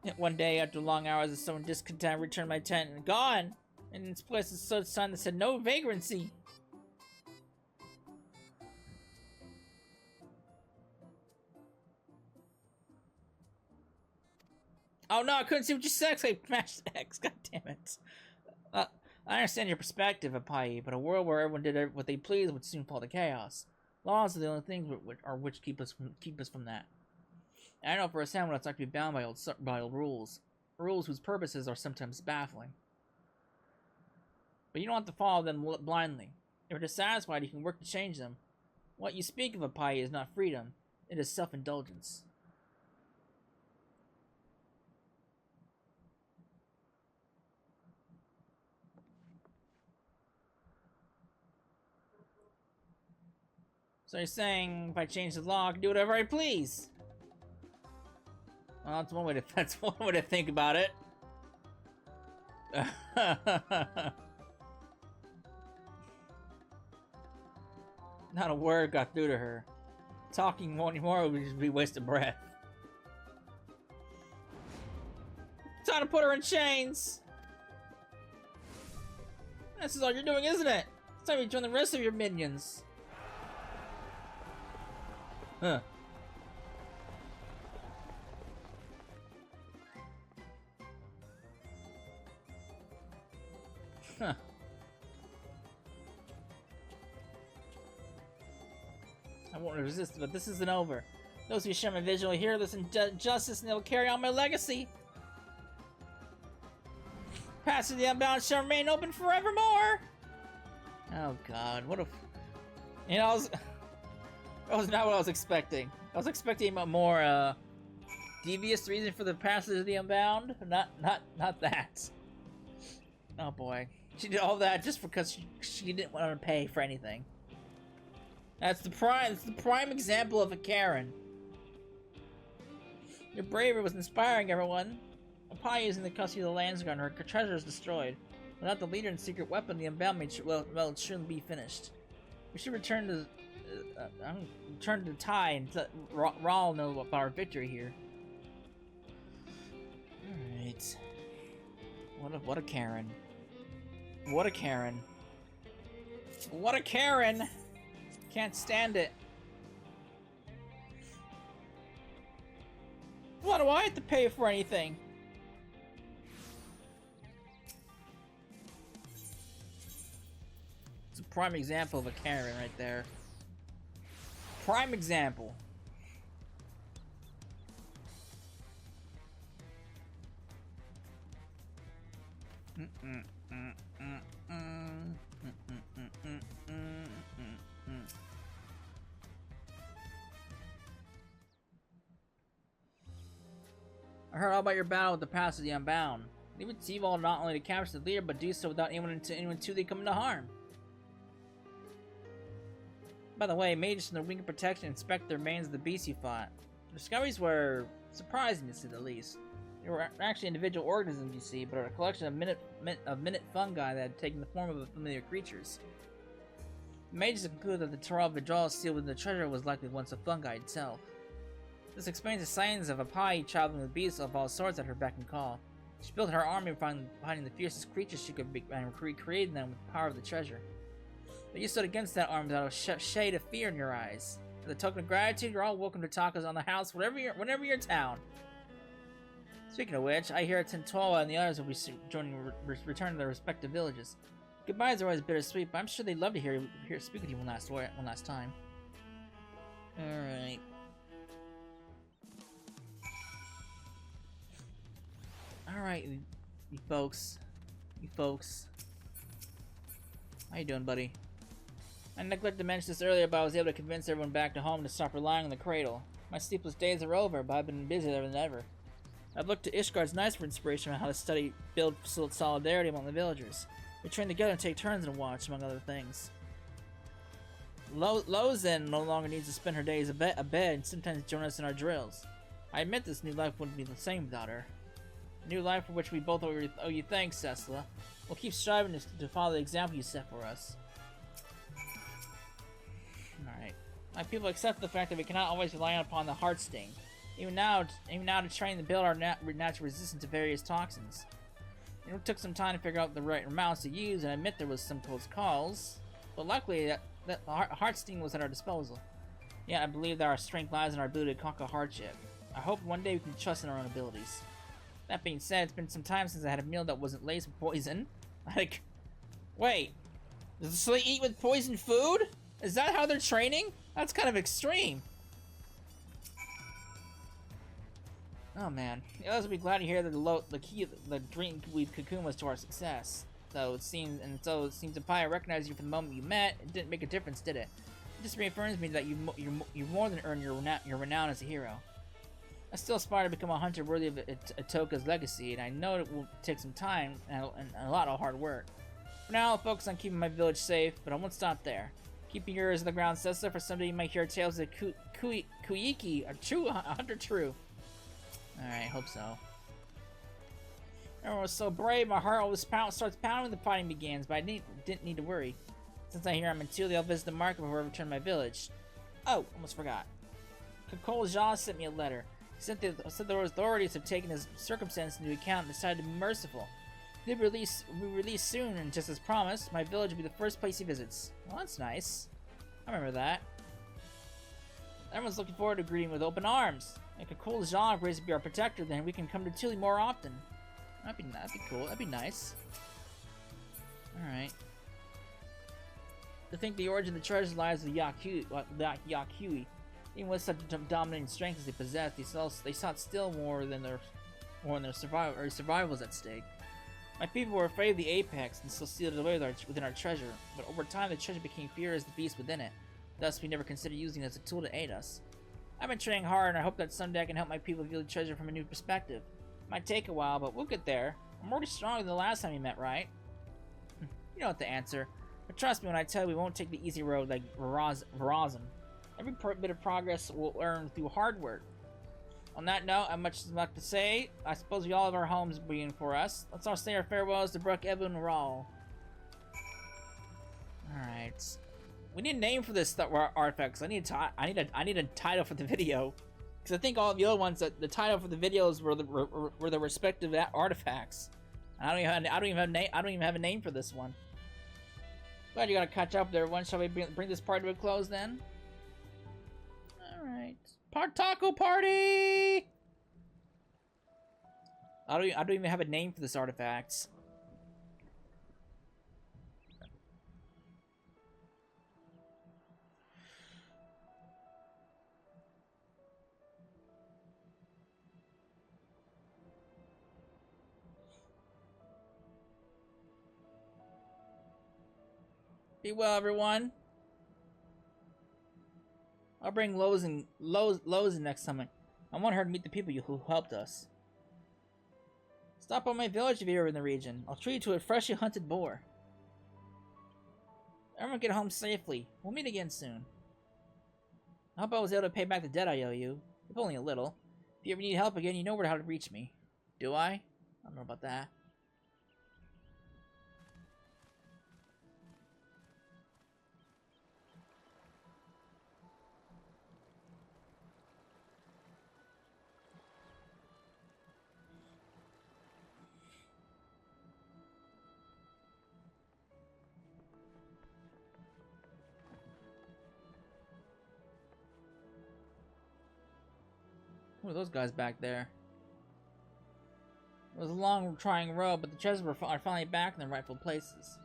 Speaker 1: Yet one day, after long hours of someone discontent, I returned my tent and gone. And in its place, a sign that said no vagrancy. Oh no, I couldn't see what you said because I mashed X. God damn it. I understand your perspective, Apai, but a world where everyone did what they pleased would soon fall to chaos. Laws are the only things which keep us from that. And I know firsthand what it's like to be bound by old rules. Rules whose purposes are sometimes baffling. But you don't have to follow them blindly. If you're dissatisfied, you can work to change them. What you speak of, Apai, is not freedom. It is self-indulgence. So you're saying if I change the law, I can do whatever I please? Well, that's one way to think about it. Not a word got through to her. Talking more anymore would just be a waste of breath. Time to put her in chains! This is all you're doing, isn't it? It's time you join the rest of your minions. Huh. Huh. I won't resist, but this isn't over. Those who share my vision will hear this injustice and they will carry on my legacy. Passing the Unbound shall remain open forevermore. Oh God, what a... You know, that was not what I was expecting. I was expecting a more devious reason for the passage of the Unbound. Not that. Oh boy, she did all that just because she didn't want to pay for anything. That's the prime example of a Karen. Your bravery was inspiring, everyone. Upon using the custody of the Landsguard, her treasure is destroyed. Without the leader and secret weapon, the Unbound may it shouldn't be finished. We should return to Ty and let Raul know about our victory here. All right. What a Karen. What a Karen. What a Karen. Can't stand it. Why do I have to pay for anything? It's a prime example of a Karen right there. Prime example. I heard all about your battle with the Pass of the Unbound. Leave it to Evil not only to capture the leader, but do so without anyone truly coming to harm. By the way, mages from the Wing of Protection inspect the remains of the beasts you fought. The discoveries were surprising, to say the least. They were actually individual organisms, you see, but are a collection of minute fungi that had taken the form of familiar creatures. The mages concluded that the Terral Vidal sealed within the treasure was likely once a fungi itself. This explains the signs of a Pai traveling with beasts of all sorts at her beck and call. She built her army finding the fiercest creatures she could and recreating them with the power of the treasure. But you stood against that army without a shade of fear in your eyes. As a token of gratitude, you're all welcome to tacos on the house whenever you're in town. Speaking of which, I hear Tintola and the others will be returning to their respective villages. Goodbyes are always bittersweet, but I'm sure they'd love to hear speak with you one last time. Alright. Alright, you folks. How you doing, buddy? I neglected to mention this earlier, but I was able to convince everyone back to home to stop relying on the cradle. My sleepless days are over, but I've been busier than ever. I've looked to Ishgard's Knights for inspiration on how to build solidarity among the villagers. We train together and take turns in watch, among other things. Lozen no longer needs to spend her days abed and sometimes join us in our drills. I admit this new life wouldn't be the same without her. A new life for which we both owe you thanks, Cecila. We'll keep striving to follow the example you set for us. Alright. My people accept the fact that we cannot always rely upon the heart sting. Even now to train and build our natural resistance to various toxins. It took some time to figure out the right amounts to use, and I admit there was some close calls. But luckily, that heart sting was at our disposal. Yeah, I believe that our strength lies in our ability to conquer hardship. I hope one day we can trust in our own abilities. That being said, it's been some time since I had a meal that wasn't laced with poison. Like, wait, does they eat with poisoned food? Is that how they're training? That's kind of extreme. Oh man, the others will be glad to hear that the key of the dream weave cocoon was to our success. So it seems to Pai recognized you from the moment you met. It didn't make a difference, did it? It just reaffirms me that you more than earned your renown as a hero. I still aspire to become a hunter worthy of Atoka's legacy, and I know it will take some time and a lot of hard work. For now, I'll focus on keeping my village safe, but I won't stop there. Keeping your ears on the ground says so, for someday you might hear tales of Kuiki, a true hunter true. Alright, hope so. Everyone was so brave, my heart always starts pounding when the fighting begins, but I didn't need to worry. Since I hear I'm in Thule, I'll visit the market before I return to my village. Oh, almost forgot. Kakol Jean sent me a letter. He said the authorities have taken his circumstances into account and decided to be merciful. He'll be released soon, and just as promised, my village will be the first place he visits. Well, that's nice. I remember that. Everyone's looking forward to greeting with open arms. If Kakol Jean agrees to be our protector, then we can come to Thule more often. That'd be cool. That'd be nice. Alright. To think the origin of the treasure lies with Yakyui. Even with such dominating strength as they possess, they sought still more than their survival is at stake. My people were afraid of the apex and still sealed it away within our treasure, but over time the treasure became feared as the beast within it. Thus, we never considered using it as a tool to aid us. I've been training hard, and I hope that someday I can help my people view the treasure from a new perspective. Might take a while, but we'll get there. I'm already stronger than the last time we met, right? You know what to answer. But trust me when I tell you we won't take the easy road like Verazum. Every bit of progress we'll earn through hard work. On that note, I have much left to say. I suppose we all have our homes waiting for us. Let's all say our farewells to Brook, Evan, and Raul. Alright. We need a name for this artifact. I need a title for the video. Because I think all the other ones, the title for the videos were the respective artifacts. I don't even have a name for this one. Glad you gotta catch up there, everyone. Shall we bring this party to a close then? Alright. Taco party! I don't even have a name for this artifact. Be well, everyone. I'll bring Lowe's in next time. I want her to meet the people who helped us. Stop by my village if you're in the region. I'll treat you to a freshly hunted boar. Everyone get home safely. We'll meet again soon. I hope I was able to pay back the debt I owe you, if only a little. If you ever need help again, you know how to reach me. Do I? I don't know about that. Who are those guys back there? It was a long, trying road, but the treasures are finally back in their rightful places.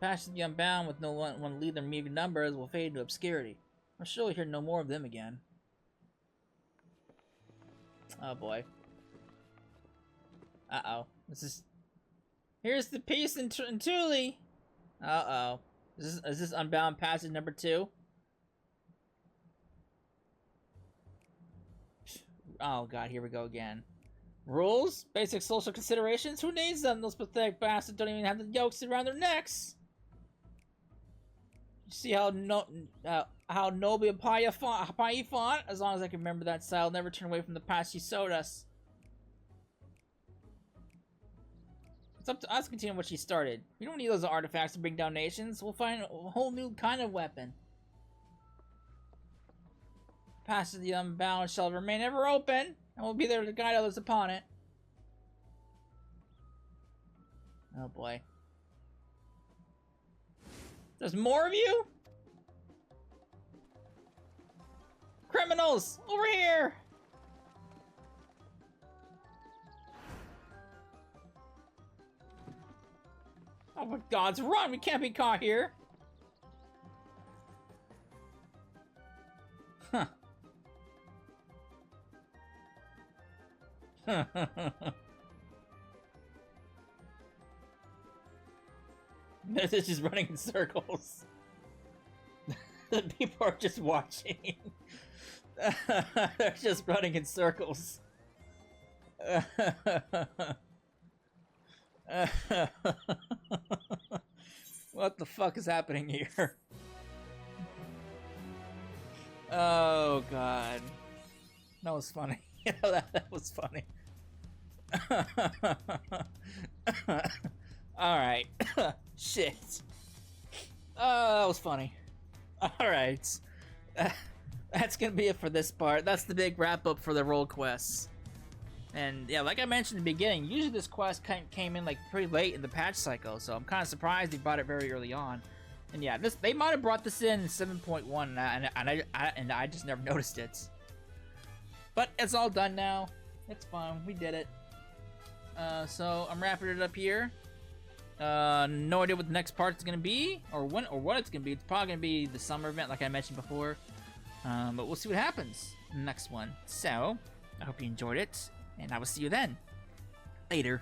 Speaker 1: Passions of the Unbound with no one to lead their meager numbers will fade into obscurity. I'm sure we'll hear no more of them again. Oh boy. Uh-oh. Here's the piece in Thule! Uh-oh. Is this Unbound passage number 2? Oh god, here we go again. Rules? Basic social considerations? Who needs them? Those pathetic bastards don't even have the yokes around their necks! You see how Nobia Pai fought? As long as I can remember that style, I'll never turn away from the past she showed us. It's up to us to continue what she started. We don't need those artifacts to bring down nations. We'll find a whole new kind of weapon. Passage of the Unbound shall remain ever open, and we'll be there to guide others upon it. Oh boy. There's more of you? Criminals! Over here! Oh my god, run! We can't be caught here! Huh. This is just running in circles. The people are just watching. They're just running in circles. What the fuck is happening here? Oh god. That was funny. Yeah, that was funny. Alright. Shit. That was funny. Alright. That's gonna be it for this part. That's the big wrap up for the role quests. And yeah, like I mentioned in the beginning, usually this quest came in like pretty late in the patch cycle, so I'm kind of surprised they brought it very early on. And yeah, they might have brought this in 7.1, and I just never noticed it. But it's all done now. It's fine. We did it. So I'm wrapping it up here. No idea what the next part is gonna be, or when, or what it's gonna be. It's probably gonna be the summer event, like I mentioned before. But we'll see what happens in the next one. So I hope you enjoyed it, and I will see you then. Later.